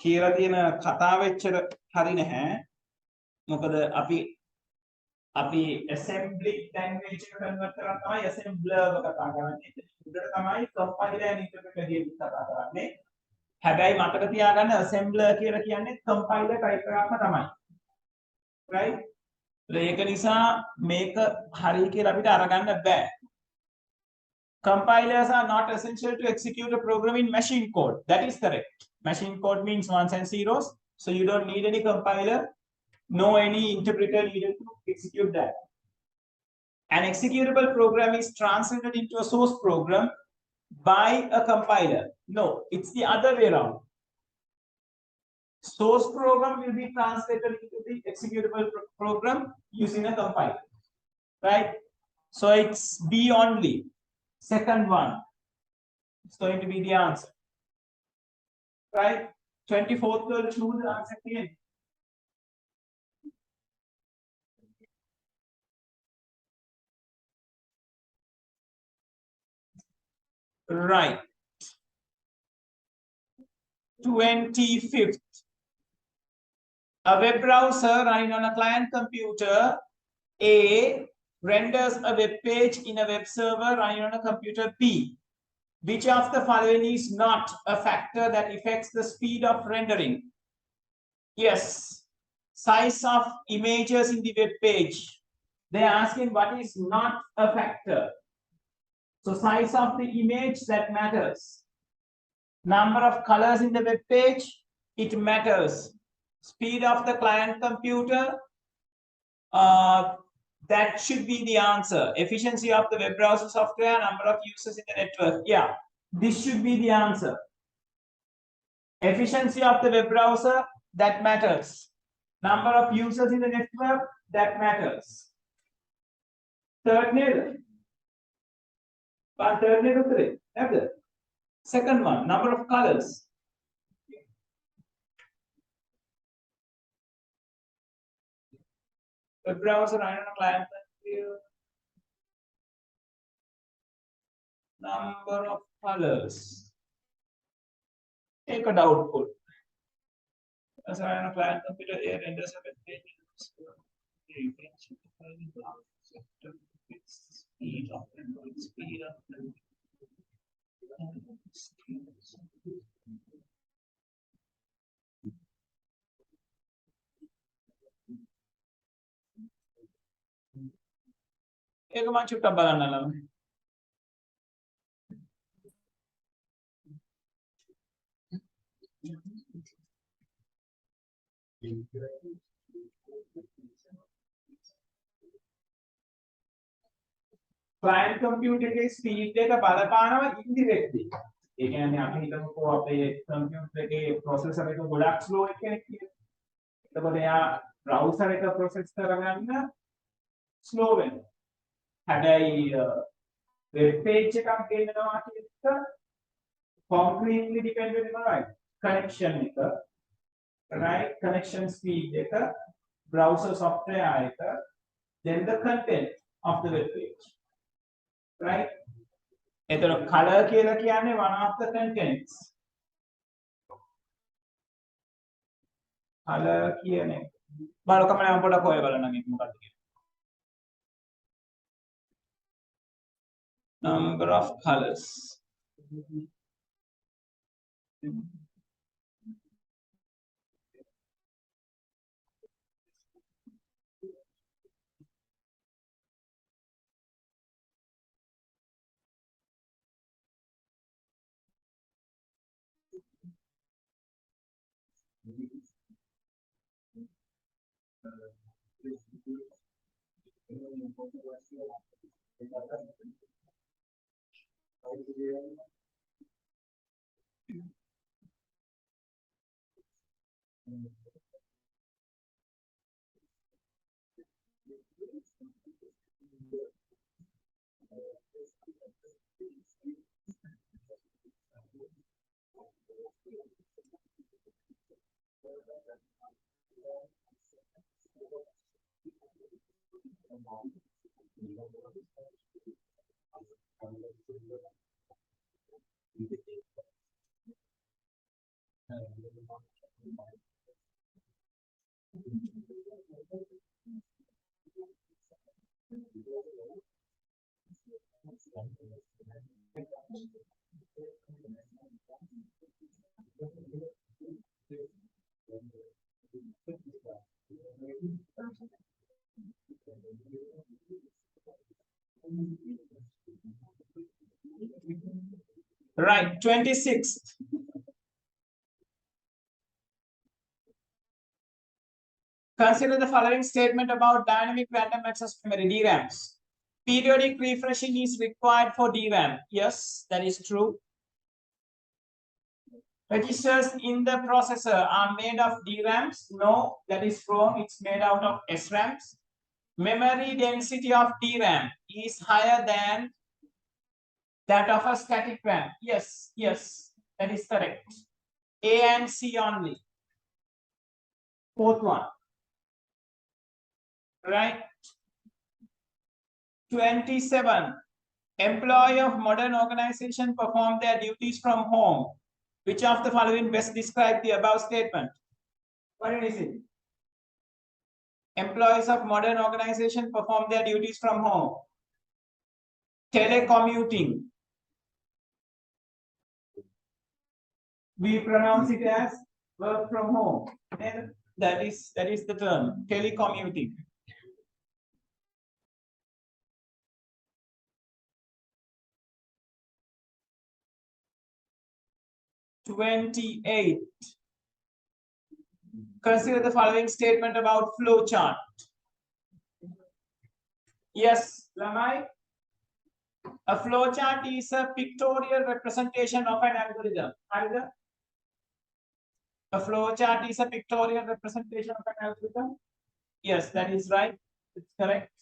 කියලා තියෙන කතාව එච්චර හරි නැහැ. මොකද අපි assembly language එක convert කරලා තමයි assembler එක කතා කරන්නේ. උඩට තමයි compiler and interpreter කියන කතා කරන්නේ. හැබැයි මතක තියාගන්න assembler කියලා කියන්නේ compiler type එකක්ම තමයි. right? ඒක නිසා මේක හරි කියලා අපිට අරගන්න බෑ. Compilers are not essential to execute a program in machine code. That is correct. Machine code means ones and zeros. So you don't need any compiler, no any interpreter needed to execute that. An executable program is translated into a source program by a compiler. No, it's the other way around. Source program will be translated into the executable program using a compiler. Right? So it's B only. Second one is going to be the answer. Right? 24th will choose the answer again. Right. 25th. A web browser running on a client computer A renders a web page in a web server running on a computer B. Which of the following is not a factor that affects the speed of rendering? Yes, size of images in the web page. They are asking what is not a factor. So size of the image, that matters. Number of colors in the web page, it matters. Speed of the client computer, that should be the answer. Efficiency of the web browser software, number of users in the network. Yeah, this should be the answer. Efficiency of the web browser, that matters. Number of users in the network, that matters. Third nil. Third nil three. Second one, number of colors. Web browser, I don't know, client number of colors. Take a output. As I know, client computer air renders a web page. Speed of speed of ඒක මම චුට්ටක් බලන්න. client computer එකේ speed එක බලපානවා indirectly. ඒ කියන්නේ අපි හිතමුකෝ අපේ computer එකේ processor එක ගොඩක් slow එකක් කියලා. එතකොට එයා browser එක process කරගන්න slow වෙනවා. හැබැයි web page එකක් ගෙන්නනවා කියන එක completely depend වෙනවා right connection එක, right connection speed එක, browser software එක, then the content of the web page. Right? එතකොට color කියලා කියන්නේ one of the contents. color කියන්නේ බලකම නම් පොඩක් හොය බලන්න මේක මොකක්ද කියලා. Number of colors. Right, 26th. Consider the following statement about dynamic random access memory DRAMs. Periodic refreshing is required for DRAM. Yes, that is true. Registers in the processor are made of DRAMs. No, that is wrong. It's made out of SRAMs. Memory density of DRAM is higher than that of a static RAM. Yes, yes, that is correct. A and C only. Fourth one. Right. 27. Employee of modern organization perform their duties from home. Which of the following best describe the above statement? What is it? Employees of modern organization perform their duties from home. Telecommuting. We pronounce it as work from home. And that is the term, telecommuting. (28) Consider the following statement about flow chart. Yes, Lamai. A flow chart is a pictorial representation of an algorithm. Either a flow chart is a pictorial representation of an algorithm. Yes, that is right. It's correct.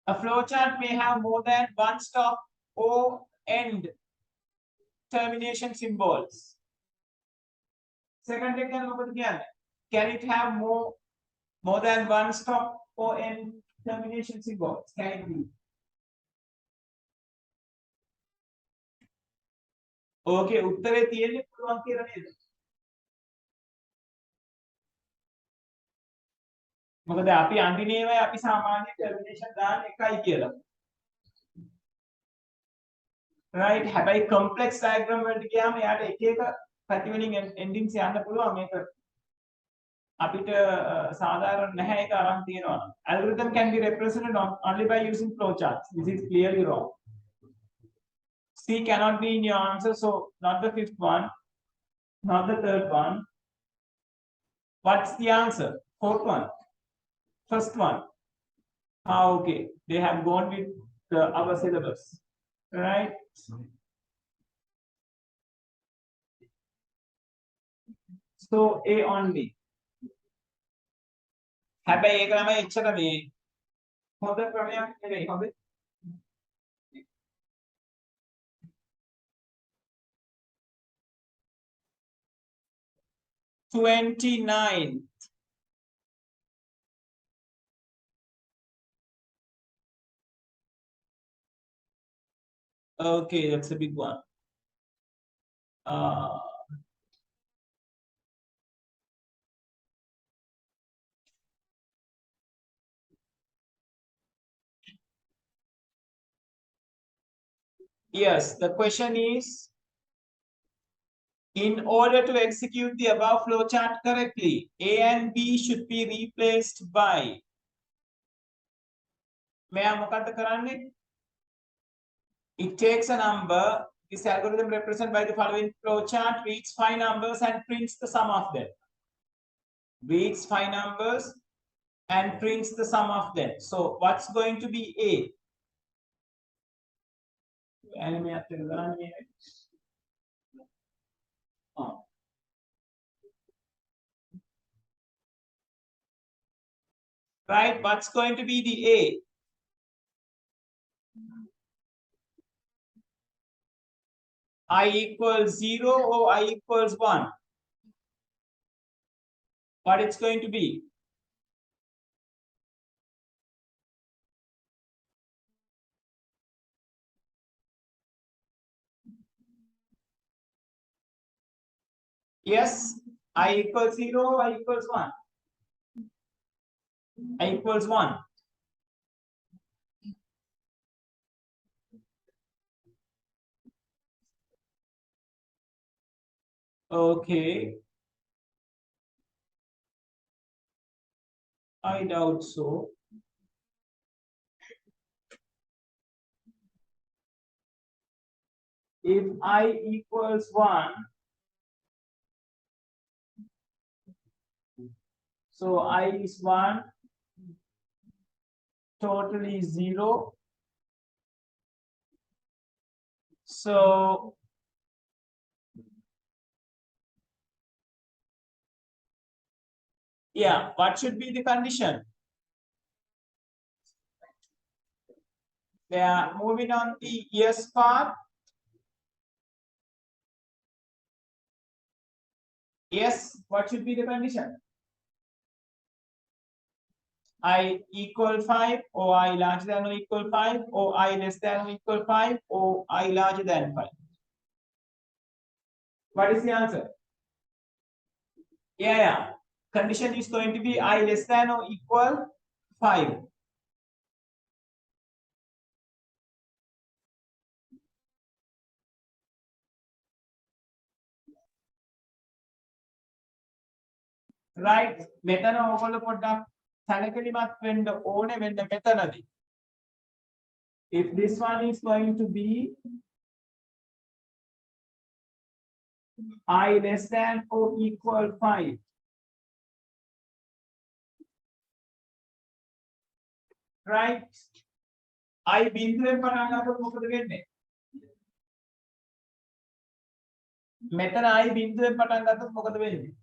A flow chart may have more than one stop or end termination symbols. Second, can it have more than one stop or end termination symbols? Can it be? Okay, උත්තරේ තියෙන්නේ පුළුවන් කියලා නේද? මොකද අපි අන්තිමේවයි අපි සාමාන්‍ය termination දාන්නේ එකයි කියලා. right හැබැයි complex diagram වලට ගියාම යාට එක එක පැතිවලින් endings යන්න පුළුවන් මේක අපිට සාධාරණ නැහැ ඒක අරන් තියෙනවා. Algorithm can be represented only by using flowcharts. This is clearly wrong. C cannot be in your answer, so not the fifth one, not the third one. What's the answer? Fourth one, first one. Okay, they have gone with our syllabus, right? So A only. හැබැයි ඒක ළමයි එච්චර මේ හොඳ ක්‍රමයක් නෙවෙයි හොඳ 29. Okay, that's a big one. Yes, the question is, in order to execute the above flowchart correctly, A and B should be replaced by. It takes a number. This algorithm represented by the following flowchart reads 5 numbers and prints the sum of them. Reads 5 numbers and prints the sum of them. So what's going to be A? Right, what's going to be the A? I equals 0 or I equals 1? What it's going to be? Yes, I equals 0, I equals 1. I equals 1. Okay. I doubt so. If I equals 1, so I is 1, total is 0. So yeah, what should be the condition? They are moving on the yes part. Yes, what should be the condition? I equal 5 or I larger than or equal 5 or I less than or equal 5 or I larger than 5. What is the answer? Yeah. Condition is going to be I less than or equal 5. Right? මෙතන ඕගොල්ලෝ පොඩ්ඩක් සැලකිලිමත් වෙන්න ඕනේ වෙන්න මෙතනදී. If this one is going to be I less than or equal 5. Right? I බිඳුවෙන් පටන් ගන්නකොට මොකද වෙන්නේ? මෙතන I බිඳුවෙන් පටන් ගත්තොත් මොකද වෙන්නේ?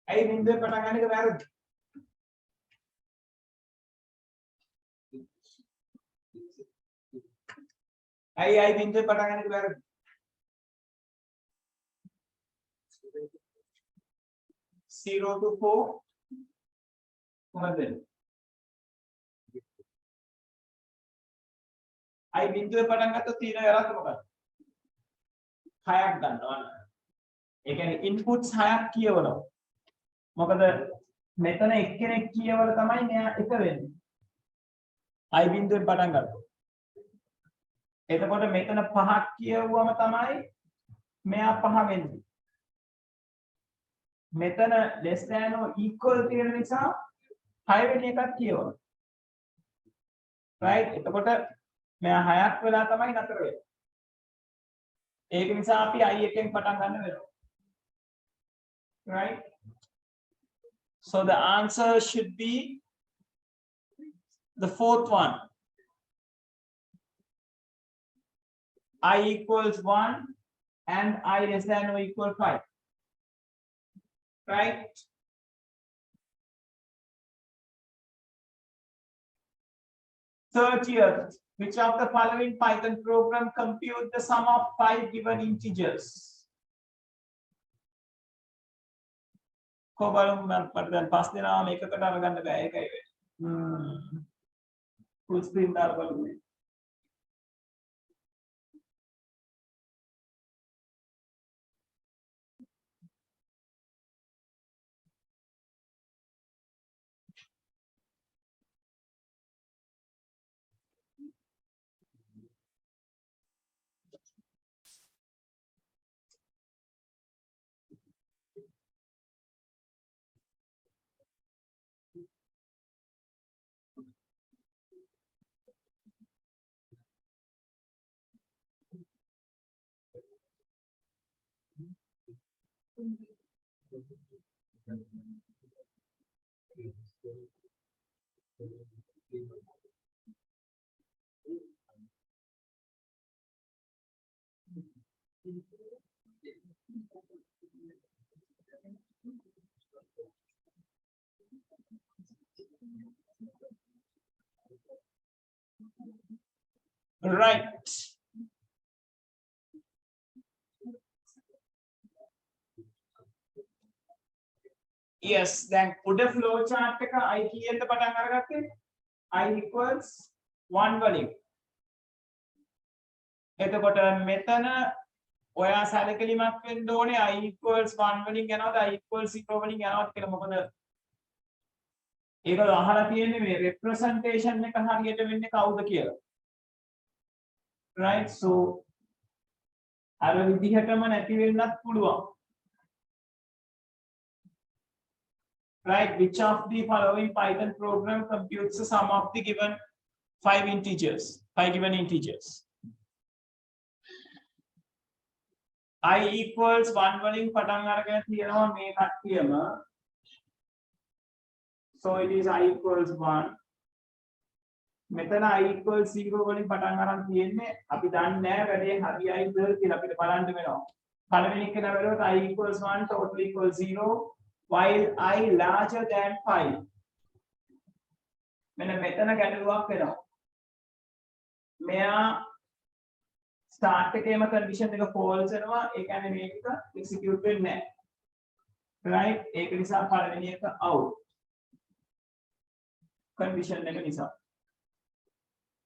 I බිඳුවෙන් පටන් ගන්න එක වැරදි. I බිඳුවෙන් පටන් ගන්න එක වැරදි. Zero to 4 මොකද වෙන්නේ? I බිඳුවෙන් පටන් ගත්තොත් තියෙන වැරද්ද මොකක්ද? 6ක් ගන්නවා. ඒ කියන්නේ inputs 6ක් කියවනවා. මොකද මෙතන එක්කෙනෙක් කියවල තමයි මෙයා එක වෙන්නේ. I බිඳුවෙන් පටන් ගත්තොත්. එතකොට මෙතන 5ක් කියවුවම තමයි මෙයා 5 වෙන්නේ. මෙතන less than or equal තියෙන නිසා 6 වෙනි එකක් කියවනවා. right? එතකොට මෙයා 6ක් වෙලා තමයි නතර වෙන්නේ. ඒක නිසා අපි I එකෙන් පටන් ගන්න වෙනවා. Right? So the answer should be the fourth one. I equals 1 and I less than or equal 5. Right? Thirtieth, which of the following Python program compute the sum of 5 given integers? කොබලම් මට දැන් පස් දෙනාම එකකට අරගන්න බෑ ඒකයි වෙන්නේ. full screen දාලා බලමු. Right. Yes, then උඩ flow chart එක I කීයෙන්ද පටන් අරගත්තේ? I equals 1 වලින්. එතකොට මෙතන ඔයා සැලකිලිමත් වෙන්න ඕනේ I equals 1 වලින් යනවාද I equals 0 වලින් යනවාද කියලා. මොකද ඒක අහලා තියෙන්නේ මේ representation එක හරියට වෙන්නේ කවුද කියලා. Right? So අර විදිහටම නැති වෙන්නත් පුළුවන්. Right? Which of the following Python program computes the sum of the given 5 integers? 5 given integers. I equals 1 වලින් පටන් අරගෙන තියෙනවා මේ කට්ටියම. So it is I equals 1. මෙතන I equals 0 වලින් පටන් අරන් තියෙන්නේ. අපි දන්නේ නැහැ වැඩේ හරියයිද කියලා අපිට බලන්න වෙනවා. පළවෙනි එක නවලුවොත් I equals 1 total equals 0 while I larger than 5. මෙන්න මෙතන ගැටලුවක් වෙනවා. මෙයා start එකේම condition එක false වෙනවා. ඒ කියන්නේ මේක execute වෙන්නේ නැහැ. right? ඒක නිසා පළවෙනි එක out. condition එක නිසා.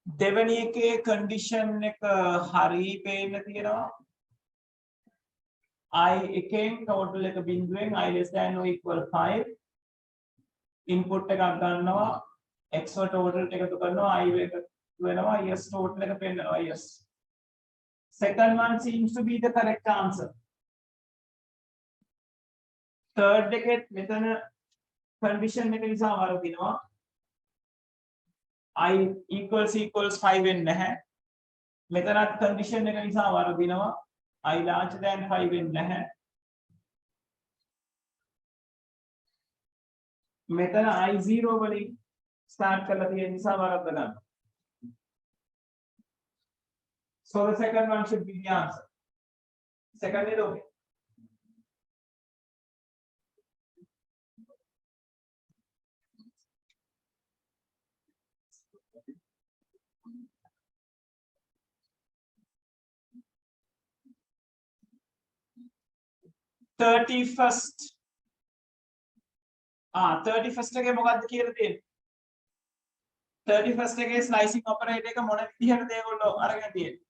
දෙවෙනි එකේ condition එක හරි පේන්න තියෙනවා. I එකෙන් total එක බිඳුවෙන් I less than or equal 5 input එකක් ගන්නවා x වල total එක එකතු කරනවා I එක වෙනවා yes total එක පෙන්නනවා yes second one seems to be the correct answer third එකෙත් මෙතන condition එක නිසා වරදිනවා I equals 5 වෙන්නේ නැහැ මෙතනත් condition එක නිසා වරදිනවා I larger than 5 වෙන්නේ නැහැ මෙතන I0 වලින් start කරලා තියෙන නිසා වරද්ද ගන්න so the second one should be the answer second is okay Thirty-first 31st එකේ මොකක්ද කියලා තියෙන්නේ 31st එකේ slicing operator එක මොන විදිහටද ඒගොල්ලෝ අරගෙන තියෙන්නේ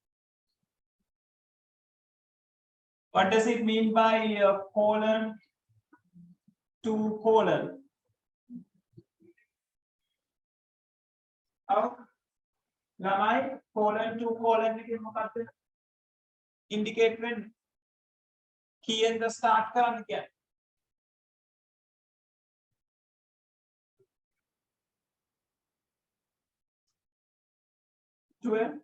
what does it mean by colon to colon ළමයි colon to colon එකේ මොකක්ද indicate වෙන්නේ කීයෙන්ද start කරන්න කියන්නේ 12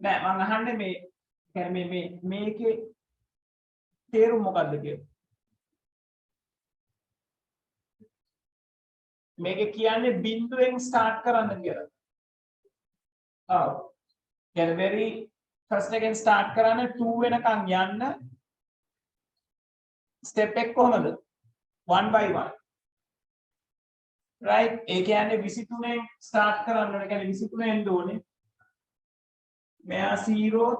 නෑ මම අහන්නේ මේ කියන්නේ මේකේ තේරුම මොකක්ද කියලා මේකේ කියන්නේ බිඳුවෙන් start කරන්න කියලා ඔව් කියන්නේ very first එකෙන් start කරන්න 2 වෙනකන් යන්න step එක කොහමද 1 by 1 right ඒ කියන්නේ 23න් start කරන්න ඕනේ කියන්නේ 23 එන්න ඕනේ මෙයා 0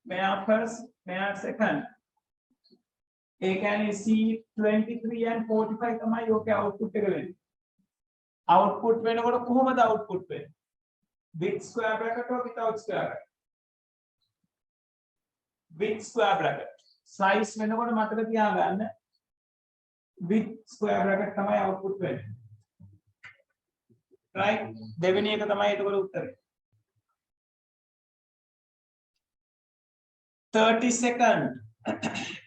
මෙයා first මෙයා second ඒ කියන්නේ C23 and 45 තමයි ඔකේ output එක වෙන්නේ output වෙනකොට කොහොමද output වෙන්නේ with square bracket or without square bracket with square bracket slice වෙනකොට මතක තියාගන්න with square bracket තමයි output වෙන්නේ right දෙවෙනි එක තමයි එතකොට උත්තරේ 32nd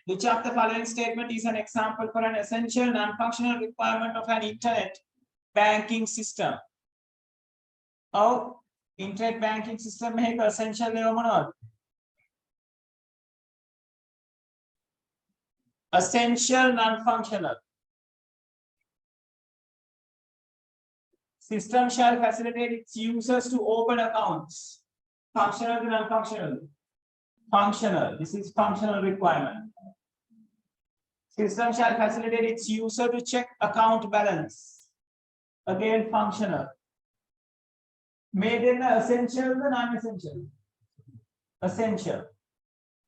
which of the following statement is an example for an essential non-functional requirement of an internet banking system or internet banking system එක essential ඒවා මොනවද essential non-functional system shall facilitate its users to open accounts functional and non-functional functional this is functional requirement system shall facilitate its user to check account balance again functional made in essential and non-essential essential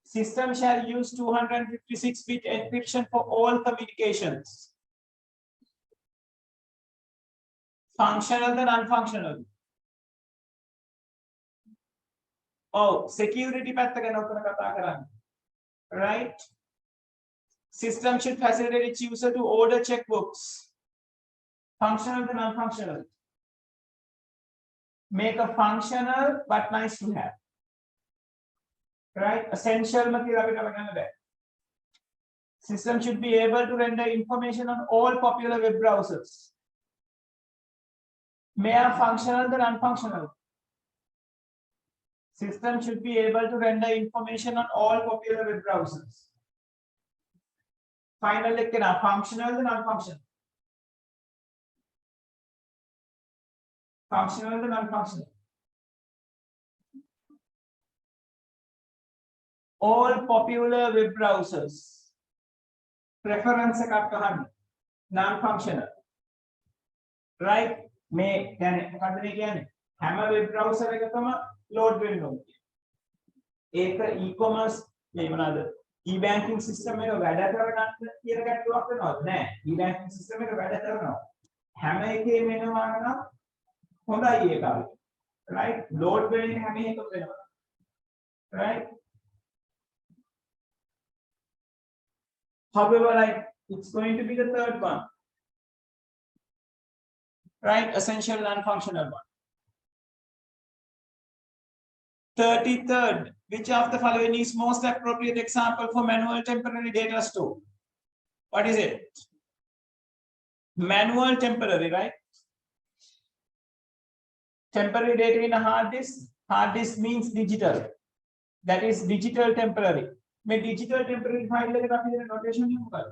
system shall use 256-bit encryption for all communications functional and non-functional oh security පැත්ත ගැන උතන කතා කරන්නේ right system should facilitate its user to order checkbooks functional and non-functional make a functional but nice to have right essential material අපිට ගන්න බෑ system should be able to render information on all popular web browsers may are functional and non-functional system should be able to render information on all popular web browsers final එක නා functional and non-functional functional and non-functional all popular web browsers preference එකක් අහන්න non-functional right මේ කියන්නේ මොකද්ද මේ කියන්නේ හැම web browser එකකම load වෙන්න ඕනේ ඒක e-commerce මේ මොනවාද e-banking system එක වැඩ කරගන්න කියන ගැටලුවක් වෙනවද නෑ e-banking system එක වැඩ කරනවා හැම එකේම එනවා නම් හොඳයි ඒක right load වෙන්නේ හැම එකම වෙනවා right? However, like it's going to be the third one, right? Essential and functional one. 33rd, which of the following is most appropriate example for manual temporary data store? What is it? Manual temporary, right? Temporary data in a hard disk. Hard disk means digital. That is digital temporary. मैं digital temporary file लेके काफी देर notation नहीं होगा.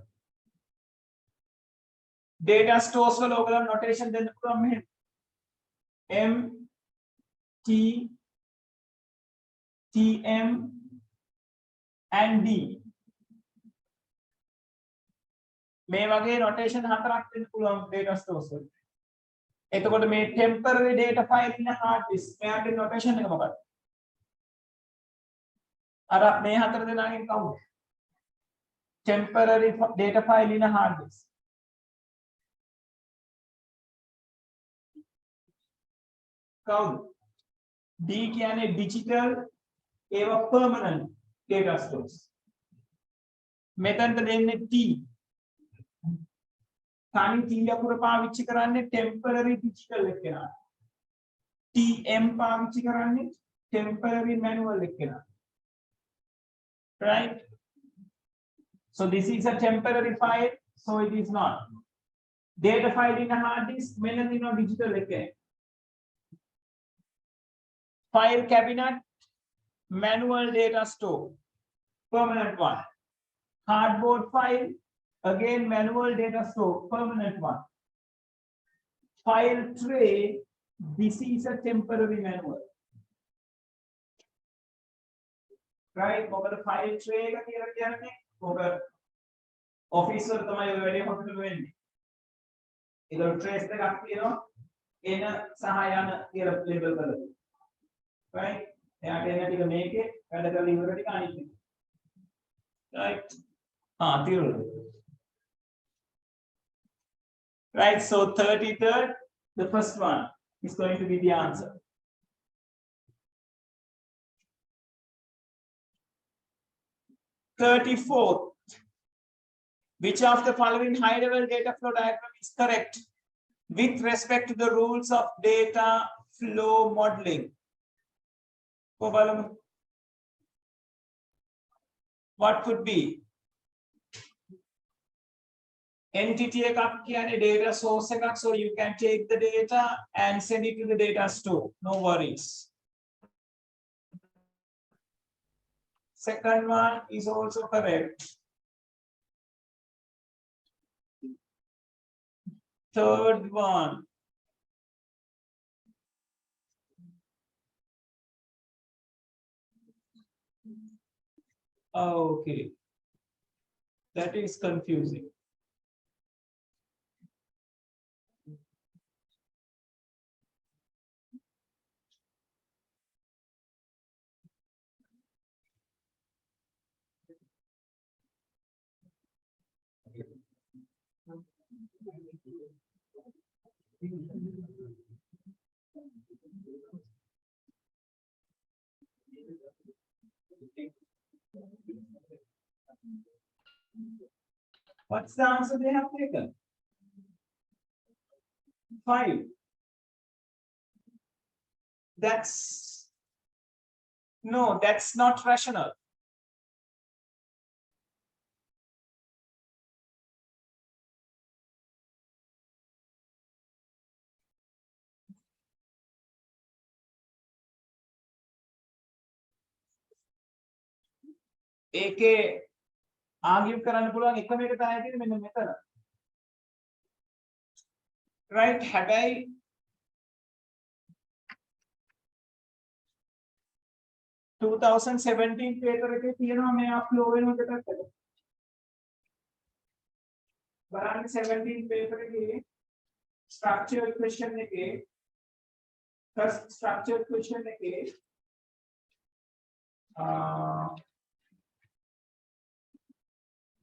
Data stores वाला होगा notation देने को हमें M T T M and D. මේ වගේ notation හතරක් දෙන්න පුළුවන් data stores වලට. එතකොට මේ temporary data file in a hard disk මෙයාගේ notation එක මොකක්ද? අර මේ හතර දෙනාගෙන් කවුද? Temporary data file in a hard disk. කවුද? D කියන්නේ digital ඒවා permanent data stores. මෙතනට දෙන්නේ T. තනි T අකුර පාවිච්චි කරන්නේ temporary digital එක කෙනා. TM පාවිච්චි කරන්නේ temporary manual එක කෙනා. Right? So this is a temporary file, so it is not. Data file in a hard disk, melanino digital again. File cabinet, manual data store, permanent one. Cardboard file, again manual data store, permanent one. File tray, this is a temporary manual. Right? Over the file tray का क्या रखते हैं? over office වල තමයි ඔය වැඩේ හොඳට වෙන්නේ. ඒක trace එකක් තියෙනවා එන සහ යන කියලා label කරලා. right? එයාට එන ටික මේකේ වැඩ කරලා ඉවර ටික අනිත් එක. right? තියෙනවා. right, so 33rd, the first one is going to be the answer. 34th, which of the following high-level data flow diagram is correct with respect to the rules of data flow modeling? What could be? Entity එකක් කියන්නේ data source එකක්, so you can take the data and send it to the data store. No worries. Second one is also correct. Third one. Okay. That is confusing. What's the answer they have taken? 5. That's no, that's not rational. ඒකේ argue කරන්න පුළුවන් එකම එක තමයි තියෙන්නේ මෙන්න මෙතන. right, හැබැයි 2017 paper එකේ තියෙනවා මේ flow වෙන දෙකකට. බලන්න 17 paper එකේ structured question එකේ first structured question එකේ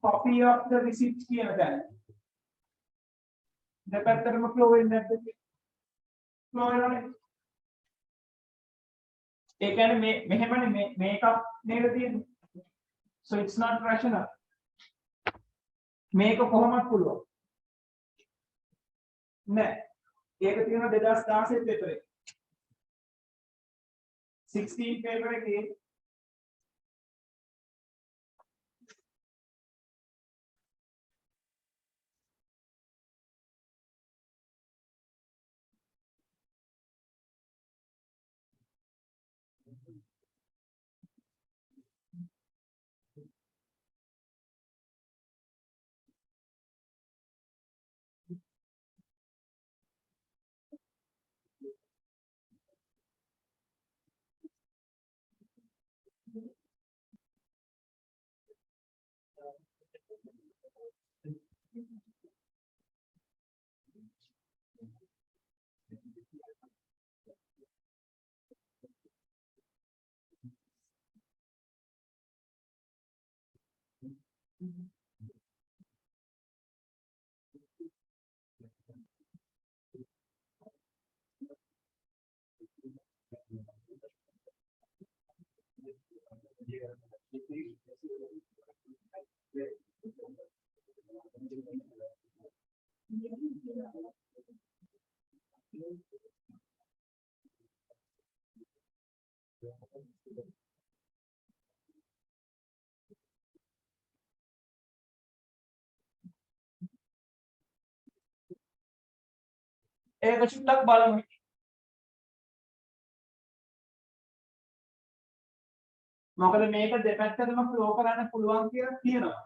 copy of the receipt කියන දැන් දෙපැත්තටම flow වෙන්නේ නැද්ද? flow වෙනවනේ. ඒ කියන්නේ මෙහෙමනේ මේකක් නේද තියෙන්නේ. So it's not rational. මේක කොහොමද පුළුවන්? නෑ. ඒක තියෙනවා 2016 පේපර් එකේ. 16 පේපර් එකේ ඒක චුට්ටක් බලමු. මොකද මේක දෙපැත්තටම ෆ්ලෝ කරන්න පුළුවන් කියලා කියනවා.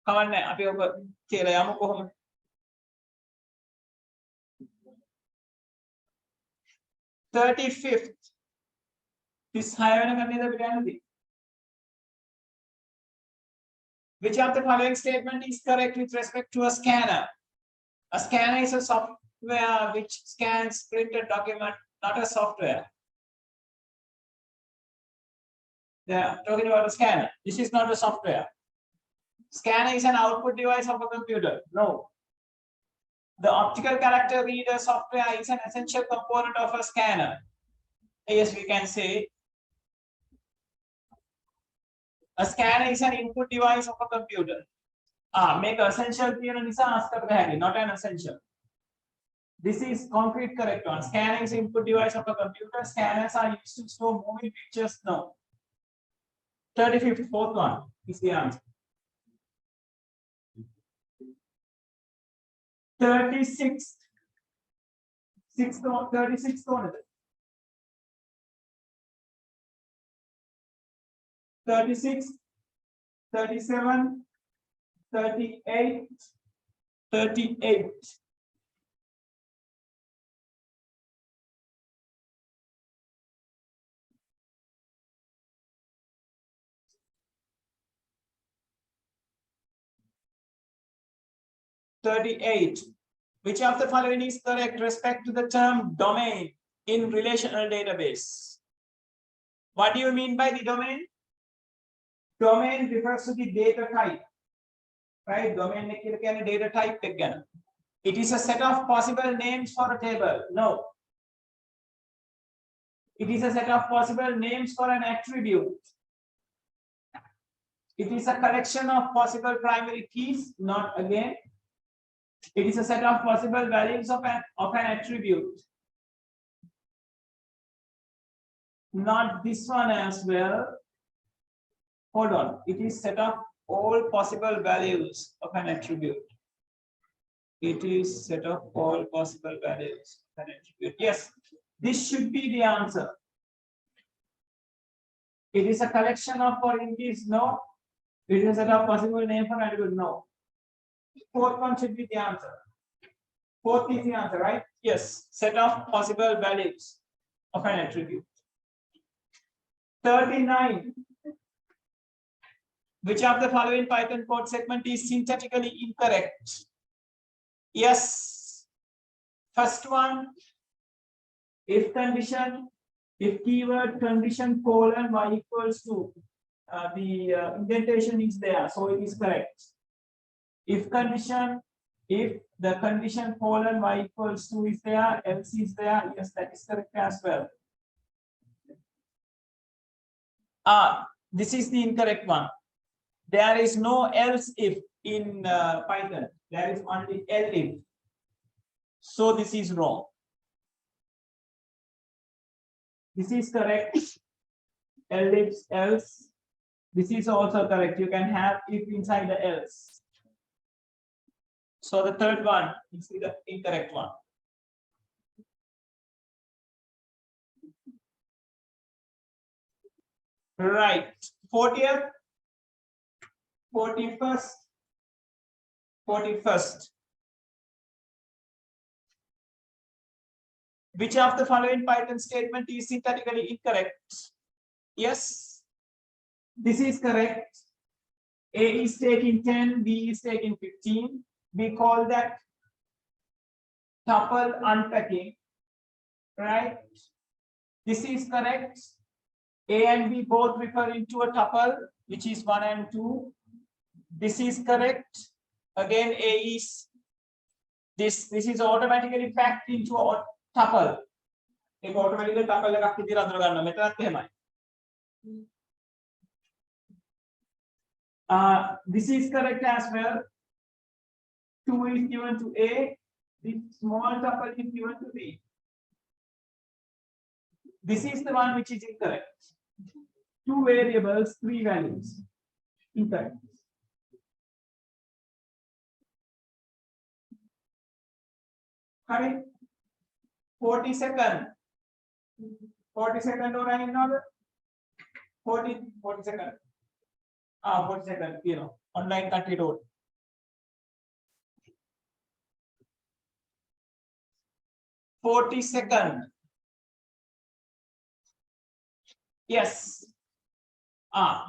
කවන්නේ අපි ඔබ කියලා යමු කොහොමද? 35th 36 වෙනකන් නේද අපිට යන්නේ. Which of the following statement is correct with respect to a scanner? A scanner is a software which scans printed document, not a software. They are talking about a scanner. This is not a software. Scanner is an output device of a computer. No. The optical character reader software is an essential component of a scanner. Yes, we can say a scanner is an input device of a computer. Make essential කියන නිසා ask කරලා හැකියි, not an essential. This is concrete correct one. Scanner is input device of a computer. Scanners are used to store moving pictures. No. 35th, fourth one is the answer. 36th, 36th one is it? 36, 37, 38, 38. Which of the following is correct respect to the term domain in relational database? What do you mean by the domain? Domain refers to the data type, right? Domain එක කියලා කියන්නේ data type එක ගැන. It is a set of possible names for a table. No. It is a set of possible names for an attribute. It is a collection of possible primary keys. Not again. It is a set of possible values of an attribute. Not this one as well. Hold on. It is set of all possible values of an attribute. It is set of all possible values of an attribute. Yes, this should be the answer. It is a collection of foreign keys. No. It is a set of possible name for an attribute. No. Fourth one should be the answer. Fourth is the answer, right? Yes. Set of possible values of an attribute. 39. Which of the following Python code segment is synthetically incorrect? Yes. First one, if condition, if keyword condition colon y equals to the indentation is there, so it is correct. If condition, If the condition colon y equals 2 is there, else is there, yes, that is correct as well. This is the incorrect one. There is no else if in Python. There is only elif. So this is wrong. This is correct. Elif, else. This is also correct. You can have if inside the else. So the third one is the incorrect one. Right. 40th, 41st, 41st. Which of the following Python statement is syntaxically incorrect? Yes, this is correct. A is taking 10, B is taking 15. We call that tuple unpacking, right? This is correct. A and B both referring to a tuple, which is 1 and 2. This is correct. Again, A is this is automatically packed into a tuple. Ek automatically tuple එකක් විදිහට අඳුර ගන්නවා. මෙතනත් එහෙමයි. This is correct as well. 2 is given to A. This small tuple is given to B. This is the one which is incorrect. 2 variables, 3 values. Incorrect. Correct. 42nd. 42nd or in order. 42nd. 42nd, you know, online country road. Second. Yes.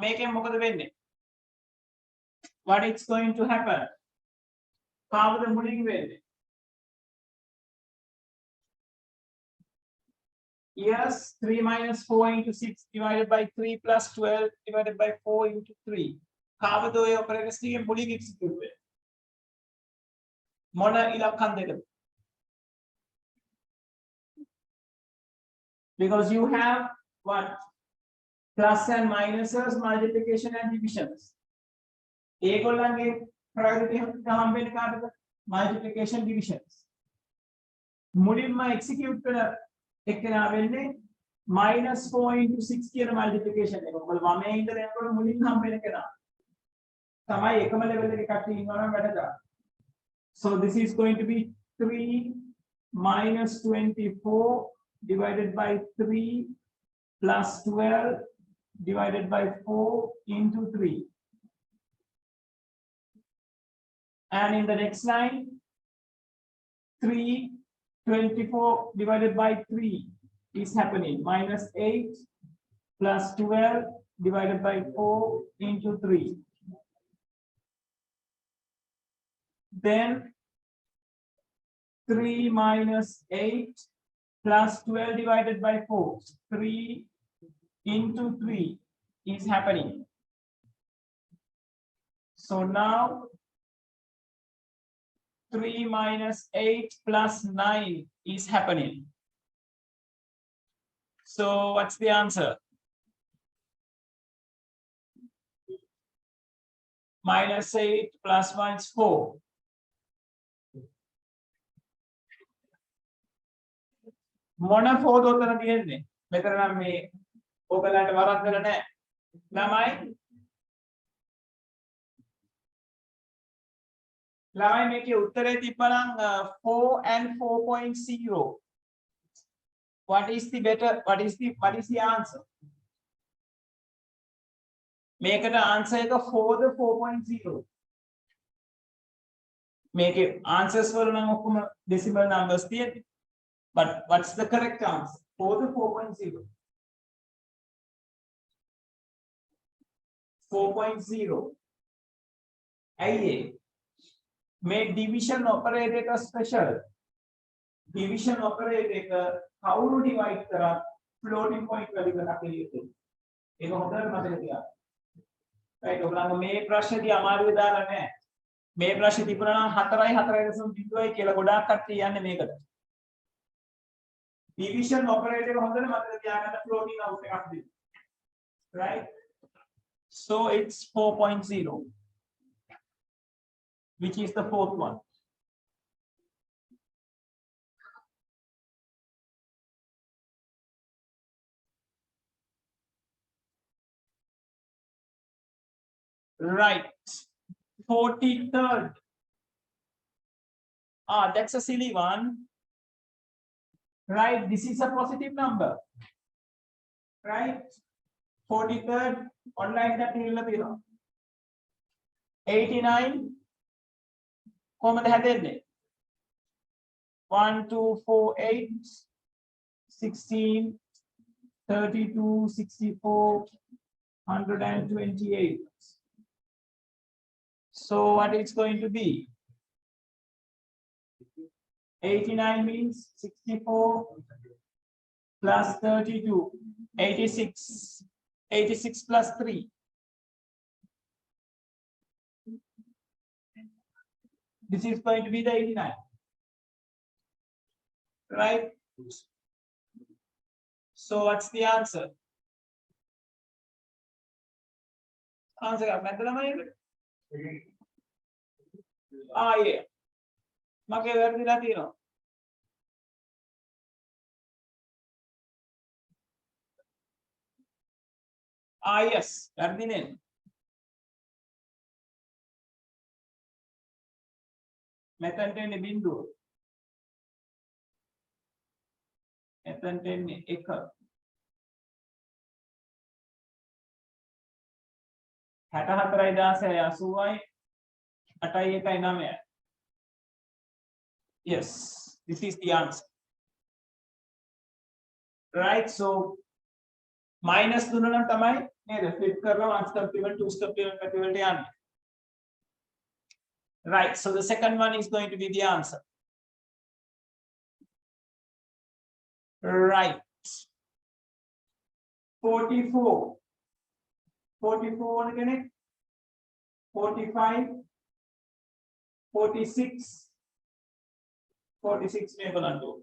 Make a මොකද වෙන්නේ? What is going to happen? කාවද මුලින් වෙන්නේ? Yes, 3 minus 4 into 6 divided by 3 plus 12 divided by 4 into 3. කාවද ඔය operators ටිකෙන් මුලින් execute වෙන්නේ? මොන ඉලක්කම් දෙකද? Because you have what? Plus and minuses, multiplication and divisions. ඒගොල්ලන්ගේ priority හම්බෙන්නේ කාටද? Multiplication divisions. මුලින්ම execute කරන එකනා වෙන්නේ -4 into 6 කියන multiplication එක. ඔයගොල්ලෝ වමේ ඉඳලා යනකොට මුලින් හම්බෙන කෙනා. තමයි එකම level එකේ කට්ටිය ඉන්නවා නම් වැඩ කරා. So this is going to be 3 minus 24 divided by 3 plus 12 divided by 4 into 3. And in the next line, 24 divided by 3 is happening. Minus 8 plus 12 divided by 4 into 3. Then 3 minus 8 plus 12 divided by 4. 3 into 3 is happening. So now 3 minus 8 plus 9 is happening. So what's the answer? Minus 8 plus 1 is 4. මොන ෆෝද උතන තියෙන්නේ? මෙතන නම් මේ ඕගලන්ට වරද්දලා නැහැ. ළමයි මේකේ උත්තරේ තිබ්බනම් 4 and 4.0. What is the answer? මේකට answer එක 4 ද 4.0. මේකේ answers වල නම් ඔක්කොම decimal numbers තියෙන්නේ. But what's the correct answer? 4 to 4.0. 4.0. IA. Make division operator special. Division operator how to divide the floating point value का कैलकुलेट. एक होता है मतलब क्या? Right. ओगलांग में प्रश्न दी हमारे उदाहरण है. මේ ප්‍රශ්නේ තිබුණා නම් 4.4.0යි කියලා ගොඩාක් කට්ටිය යන්නේ මේකට. division operator එක හොඳට මතක තියාගන්න floating out එකක් දෙන්න. Right? So it's 4.0, which is the fourth one. Right. 43rd. That's a silly one. Right. This is a positive number. Right. 43rd. Online that will 89. කොහමද හැදෙන්නේ? 1 2 4 8 16 32 64 128. So what it's going to be? 89 means 64 plus 32, 86. 86 plus 3. This is going to be the 89. Right? So what's the answer? Answer yeah. මගේ වැරදිලා තියෙනවා. yes, වැරදි නේද? මෙතනට එන්නේ බිඳුව. මෙතනට එන්නේ 1. 64,80යි 8.1.9. Yes, this is the answer. Right, so minus දුන්නා නම් තමයි නේද? flip කරලා 1 complement 2 complement material යන්නේ. Right, so the second one is going to be the answer. Right. 44. 44 again. 45. 46. 46 may go on to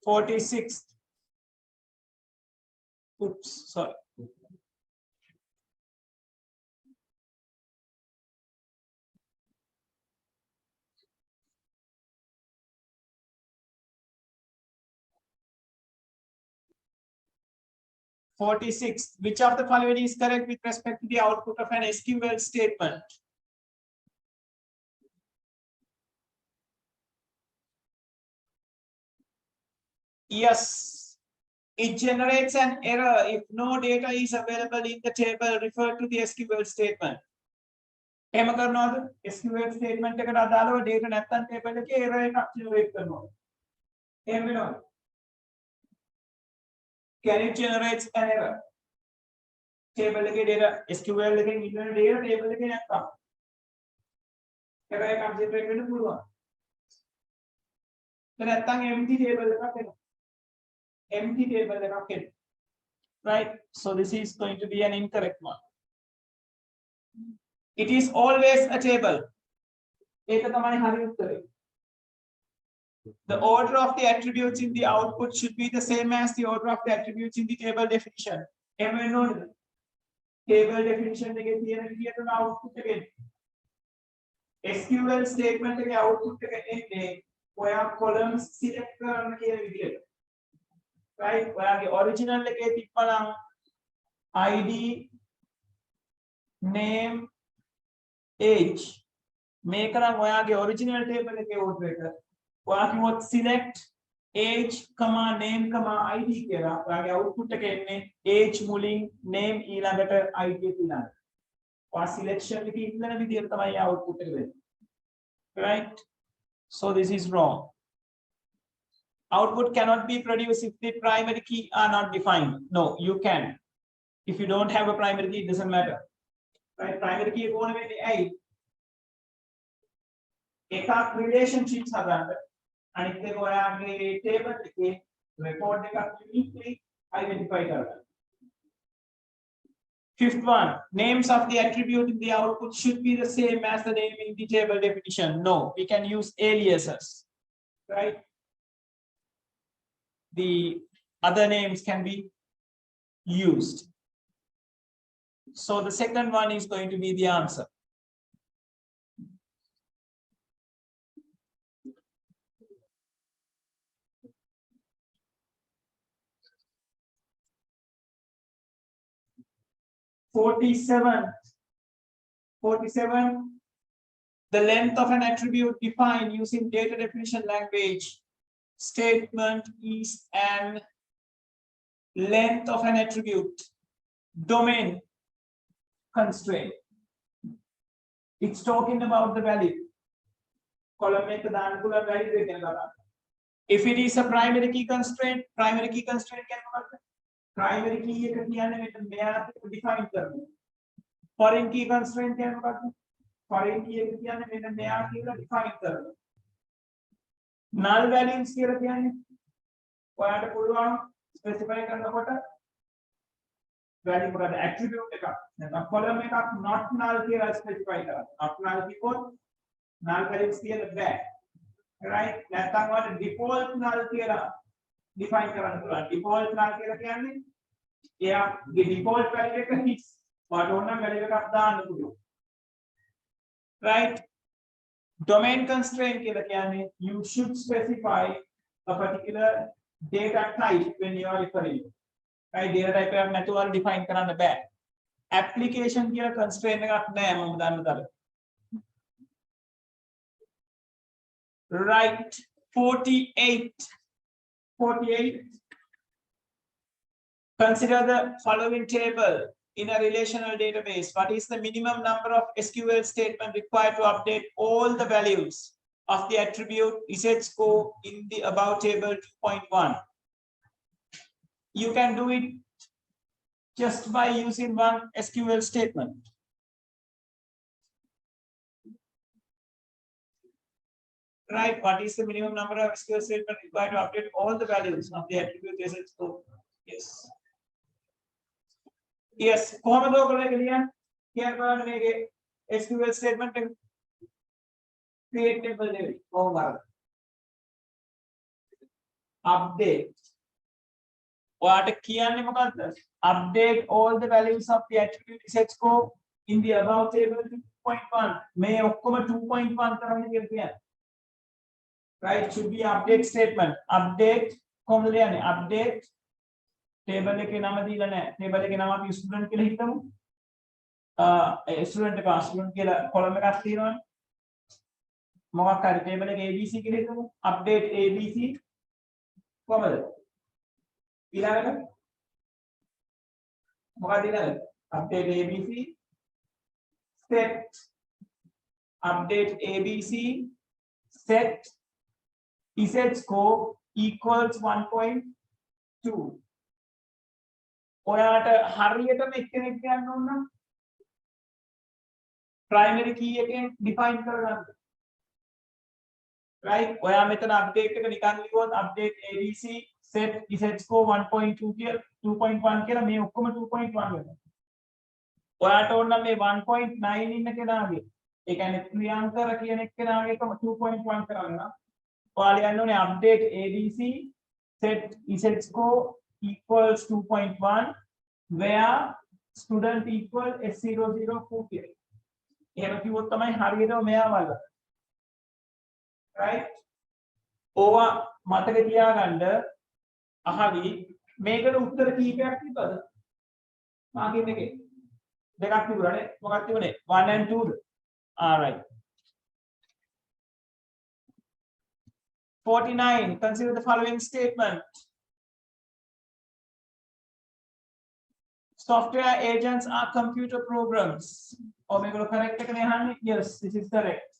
46. Oops, sorry. Which of the following is correct with respect to the output of an SQL statement? Yes, it generates an error if no data is available in the table referred to the SQL statement. එහෙම කරනවද? SQL statement එකට අදාළව data නැත්තම් table එකේ error එකක් generate කරනවා. එහෙම වෙනවද? Can it generate an error? Table එකේ data SQL එකෙන් ඉන්න data table එකේ නැත්තම් error එකක් generate වෙන්න පුළුවන්. ඒක නැත්තම් empty table එකක් එනවා. Empty table එකක් එනවා. Right, so this is going to be an incorrect one. It is always a table. ඒක තමයි හරි උත්තරේ. The order of the attributes in the output should be the same as the order of the attributes in the table definition. එහෙම වෙන්න ඕනද? Table definition එකේ තියෙන විදිහටම output එක එන්නේ. SQL statement එකේ output එක එන්නේ ඔයා columns select කරන්න කියන විදිහට. Right, ඔයාගේ original එකේ තිබ්බනම් ID, name, age මේක නම් ඔයාගේ original table එකේ order එක. ඔයා කිව්වොත් select age, name, ID කියලා ඔයාගේ output එක එන්නේ age මුලින් name ඊළඟට ID ඊළඟට. ඔයා selection එකේ ඉන්න විදිහට තමයි output එක වෙන්නේ. Right, so this is wrong. Output cannot be produced if the primary key are not defined. No, you can. If you don't have a primary key, it doesn't matter. Right? Primary key is only 8. එකක් relationships හදන්න අනිත් එක ඔයාගේ table එකේ record එකක් uniquely identify කරගන්න. Fifth one, names of the attribute in the output should be the same as the name in the table definition. No, we can use aliases, right? The other names can be used. So the second one is going to be the answer. Forty-seven. The length of an attribute defined using data definition language statement is an length of an attribute domain constraint. It's talking about the value. Column value. If it is a primary key constraint can primary key define foreign key constraint foreign key define null values specify value attribute column not null specify not null values right default null define default null default value hits value right domain constraint you should specify a particular data type when you are referring right data type එක define කරන්න බෑ application කියලා constraint එකක් නෑ මම දන්න තරම් right 48 consider the following table in a relational database. What is the minimum number of SQL statements required to update all the values of the attribute score in the above table 2.1? You can do it just by using one SQL statement. Right, what is the minimum number of SQL statements required to update all the values of the attribute score? Yes. Yes, කොහොමද ඔයගොල්ලෝ කියන්නේ බලන්න මේකේ SQL statement එක create table දෙවි කොහොමද update ඔයාට කියන්නේ මොකද්ද update all the values of the attribute set score in the above table 2.1 මේ ඔක්කොම 2.1 කරන්න කියලා කියන්නේ right should be update statement update කොහොමද කියන්නේ update table එකේ නම දීලා නැහැ table එකේ නම අපි student කියලා හිතමු student එක student කියලා column එකක් තියෙනවනේ මොකක් හරි table එකේ abc කියලා හිතමු update abc කොහමද ඊළඟට මොකක්ද ඊළඟට update abc set update abc set set score equals 1.2 ඔයාට හරියටම එක්කෙනෙක් කියන්න ඕන නම් primary key එකෙන් define කරගන්න right ඔයා මෙතන update එක නිකන් ලියුවොත් update abc set score 1.2 කියලා 2.1 කියලා මේ ඔක්කොම 2.1 වෙනවා ඔයාට ඕන නම් මේ 1.9 ඉන්න කෙනාගේ ඒ කියන්නේ ප්‍රියංකර කියන එක්කෙනාගේ එකම 2.1 කරන්න ඔයාලා යන්න ඕනේ update abc set score equals 2.1 where student equal s004 එහෙම කිව්වොත් තමයි හරියටම මෙයා වල right ඕවා මතක තියාගන්න අහවි මේකට උත්තර කීපයක් තිබ්බද මාකින් එකේ දෙකක් තිබුණානේ මොකක්ද තිබුණේ 1 and 2 all right 49 consider the following statement software agents are computer programs. Or maybe correct? Yes, this is correct.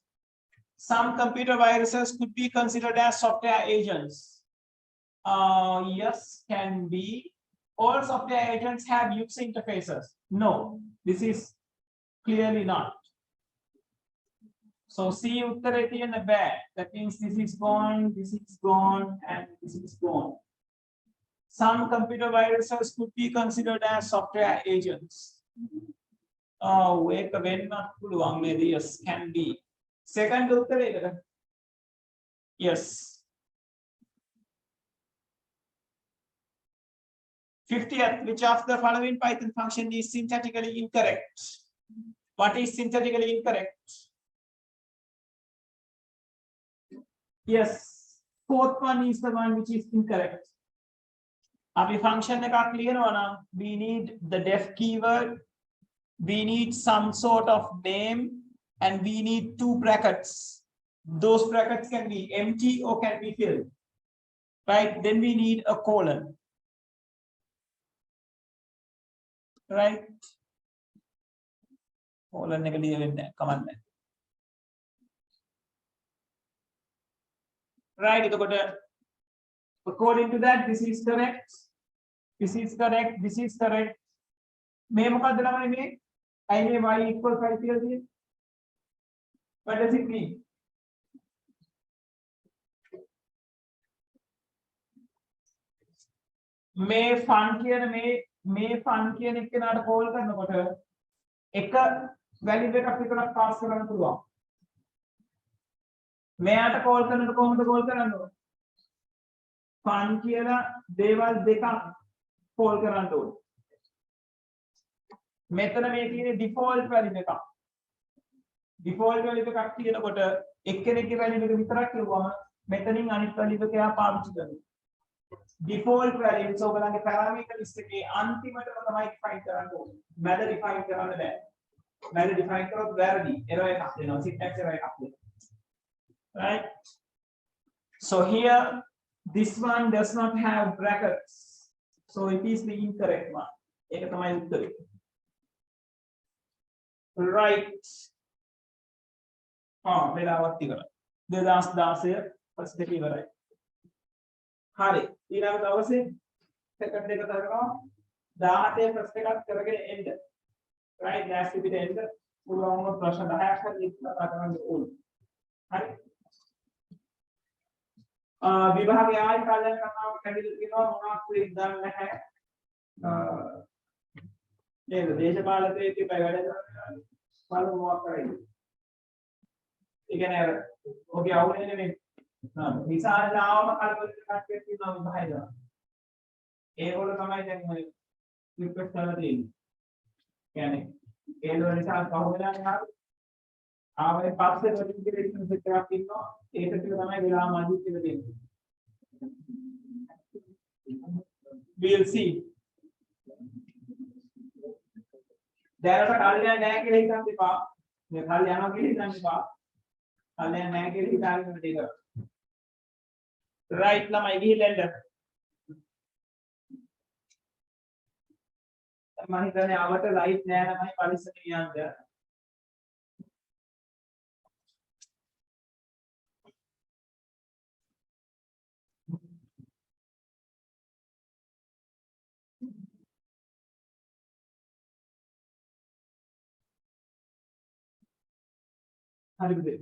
Some computer viruses could be considered as software agents. Yes, can be. All software agents have user interfaces. No, this is clearly not. So C uttarati in the back. That means this is gone, and this is gone. Some computer viruses could be considered as software agents. ඒක වෙන්නත් පුළුවන් නේද? Yes, can be. Second උත්තරේ ඒකට. Yes. 50th, which of the following Python function is syntactically incorrect? What is syntactically incorrect? Yes, fourth one is the one which is incorrect. Our function clear one. We need the def keyword, we need some sort of name, and we need two brackets. Those brackets can be empty or can be filled. Right? Then we need a colon. Right? Colon in there. Command. Right? According to that, this is correct. This is correct. This is correct. I may y equals 5 here. What does it mean? May fun කියන එක්කනට call කරනකොට එක value එකක් විතරක් pass කරන්න පුළුවන්. මෙයාට call කරනකොට කොහොමද කෝල් කරන්න ඕනේ? fun කියලා දේවල් දෙකක් කෝල් කරන්න ඕනේ. මෙතන මේ තියෙන්නේ default වැලියු එකක්. default වැලියු එකක් කියනකොට එක්කෙනෙක්ගේ වැලියු එක විතරක් කියවම මෙතනින් අනිත් වැලියු එක එයා පාවිච්චි කරනවා. Default values ඔයගලගේ parameter list එකේ අන්තිමටම තමයි define කරන්න ඕනේ. මැද define කරන්න බෑ. මැද define කරොත් වැරදි. error එකක් දෙනවා. syntax error එකක් දෙනවා. Right? So here this one does not have brackets. So it is the incorrect one. ඒක තමයි උත්තරේ. Right. වෙලාවත් ඉවරයි. 2016 first එක ඉවරයි. හරි ඊළඟ දවසේ සෙකන්ඩ් එක කරනවා 17 ප්‍රශ්න එකක් කරගෙන එන්න right last week එන්න පුළුවන් වුණොත් ප්‍රශ්න 10ක් හරි කතා කරන්න ඕනේ හරි විභාගයේ ආයි කල්යන කතාව කැඩිලා තියෙනවා මොනවද ඉඳන් නැහැ නේද දේශපාලකයෙක් ඉපයි වැඩ කරනවා බලමු මොකක් කරයිද ඒ කියන්නේ ඔගේ අවුලේ නෙමෙයි විසාරාවම කල්පනා කට්ටියක් තියෙනවා විභාගය. ඒගොල්ලෝ තමයි දැන් ඔය රික්වෙස්ට් කරලා තියෙන්නේ. කියන්නේ ඒගොල්ලෝ නිසා කවුරුලා නාර ආවේ පස්සේ නොටිෆිකේෂන් සෙට් එකක් ඉන්නවා. ඒක ටික තමයි වෙලාව මදි කියලා දෙන්නේ. We'll see. දැනට කල්යනා නැහැ කියලා හිතන්න එපා. මේ කල් යනවා කියලා හිතන්න එපා. කල්යනා නැහැ කියලා හිතාගෙන ඉන්න එක. Right ළමයි ගිහිල්ලා එන්න. මම හිතන්නේ ආවට ලයිට් නෑ ළමයි පරිස්සමෙන් යන්න. හරිද?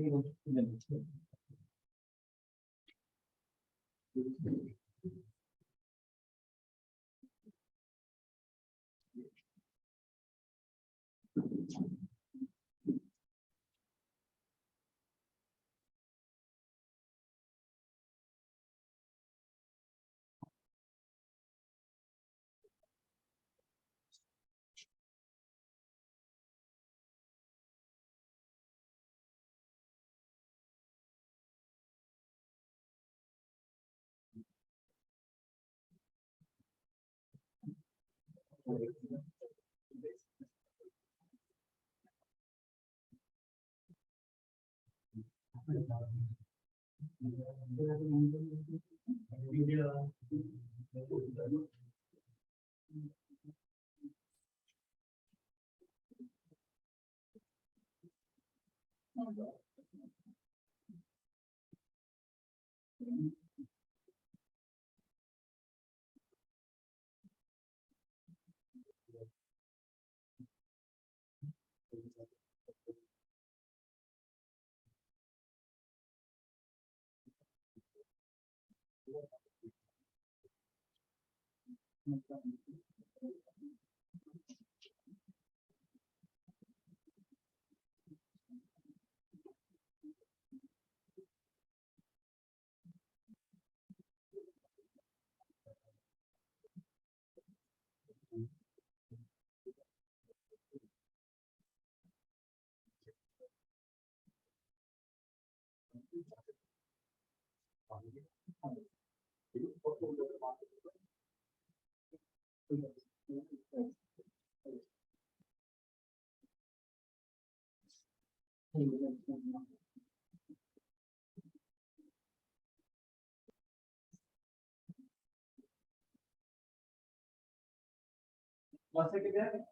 What's it again?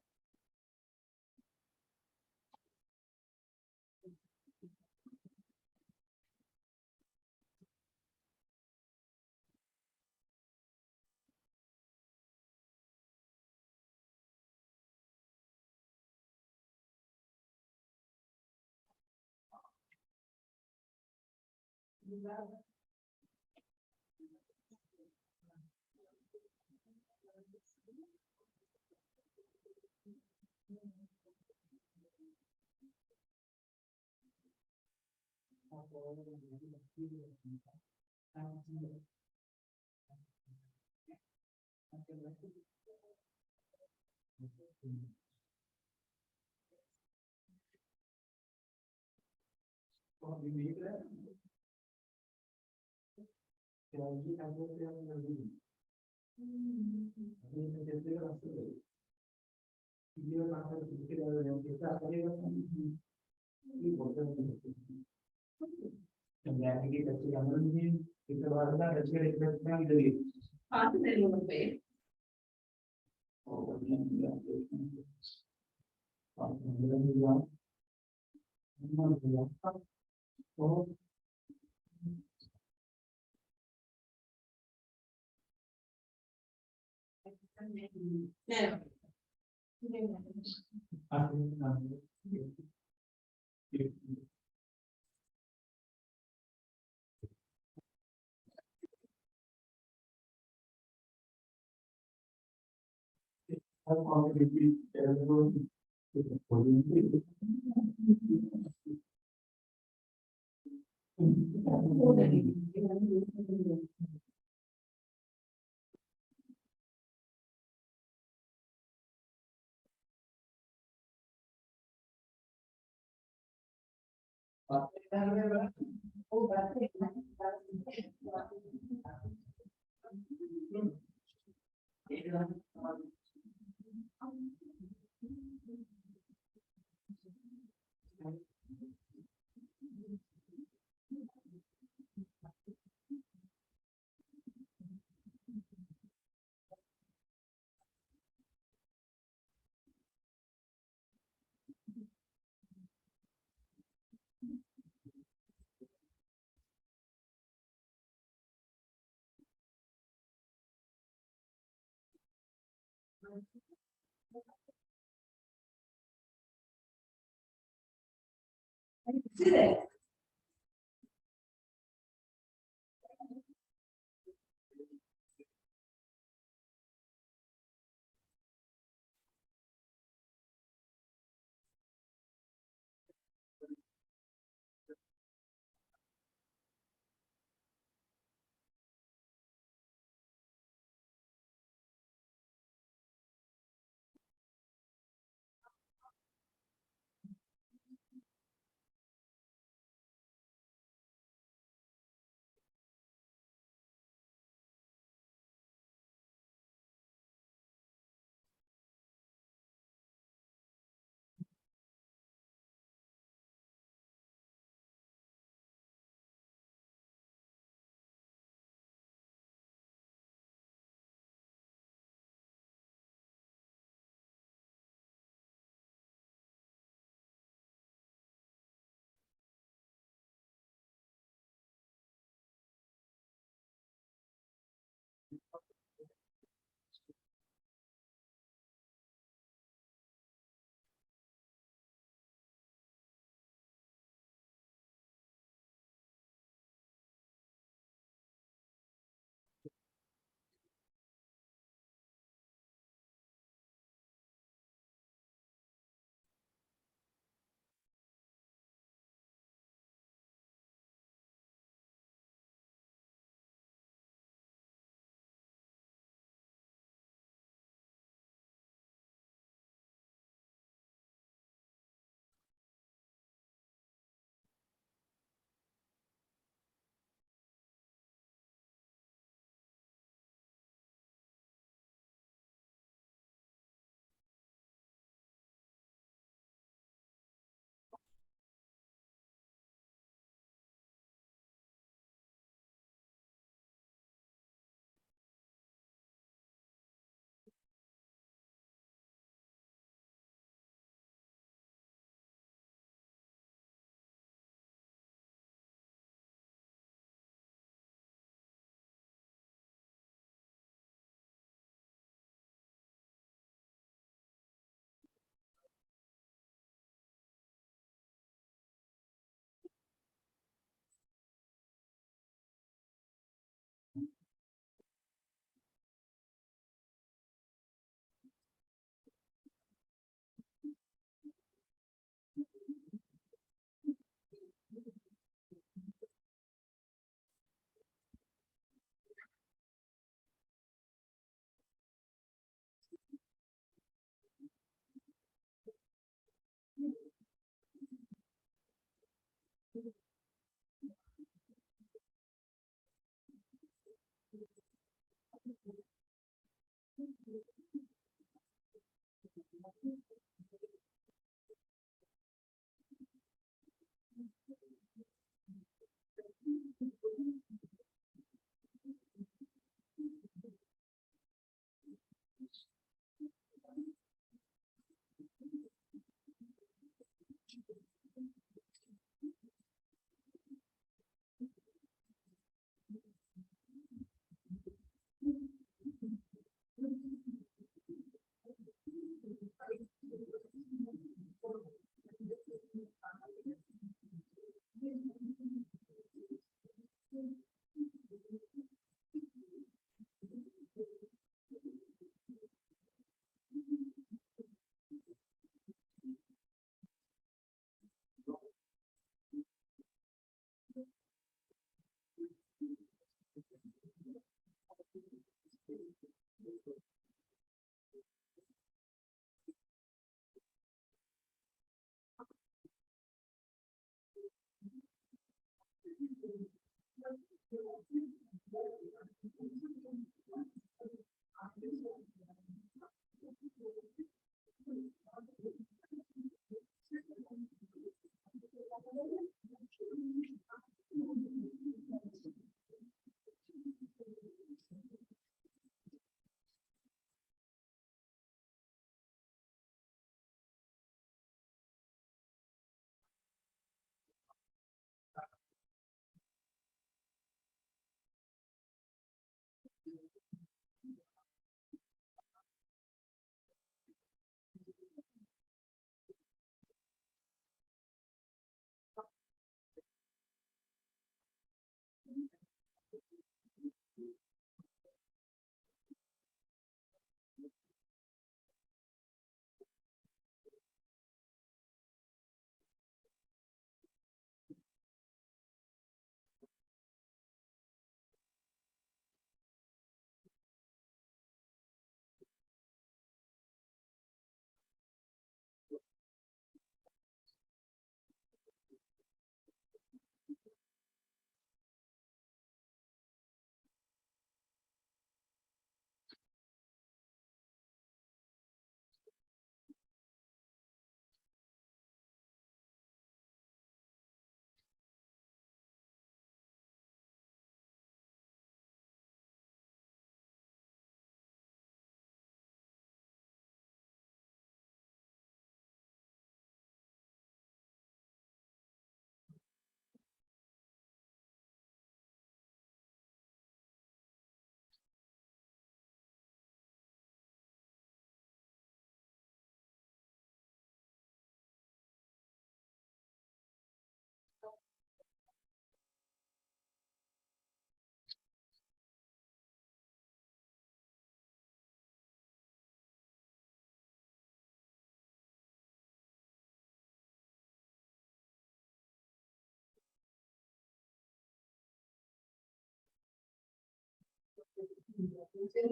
See that? In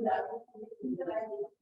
that.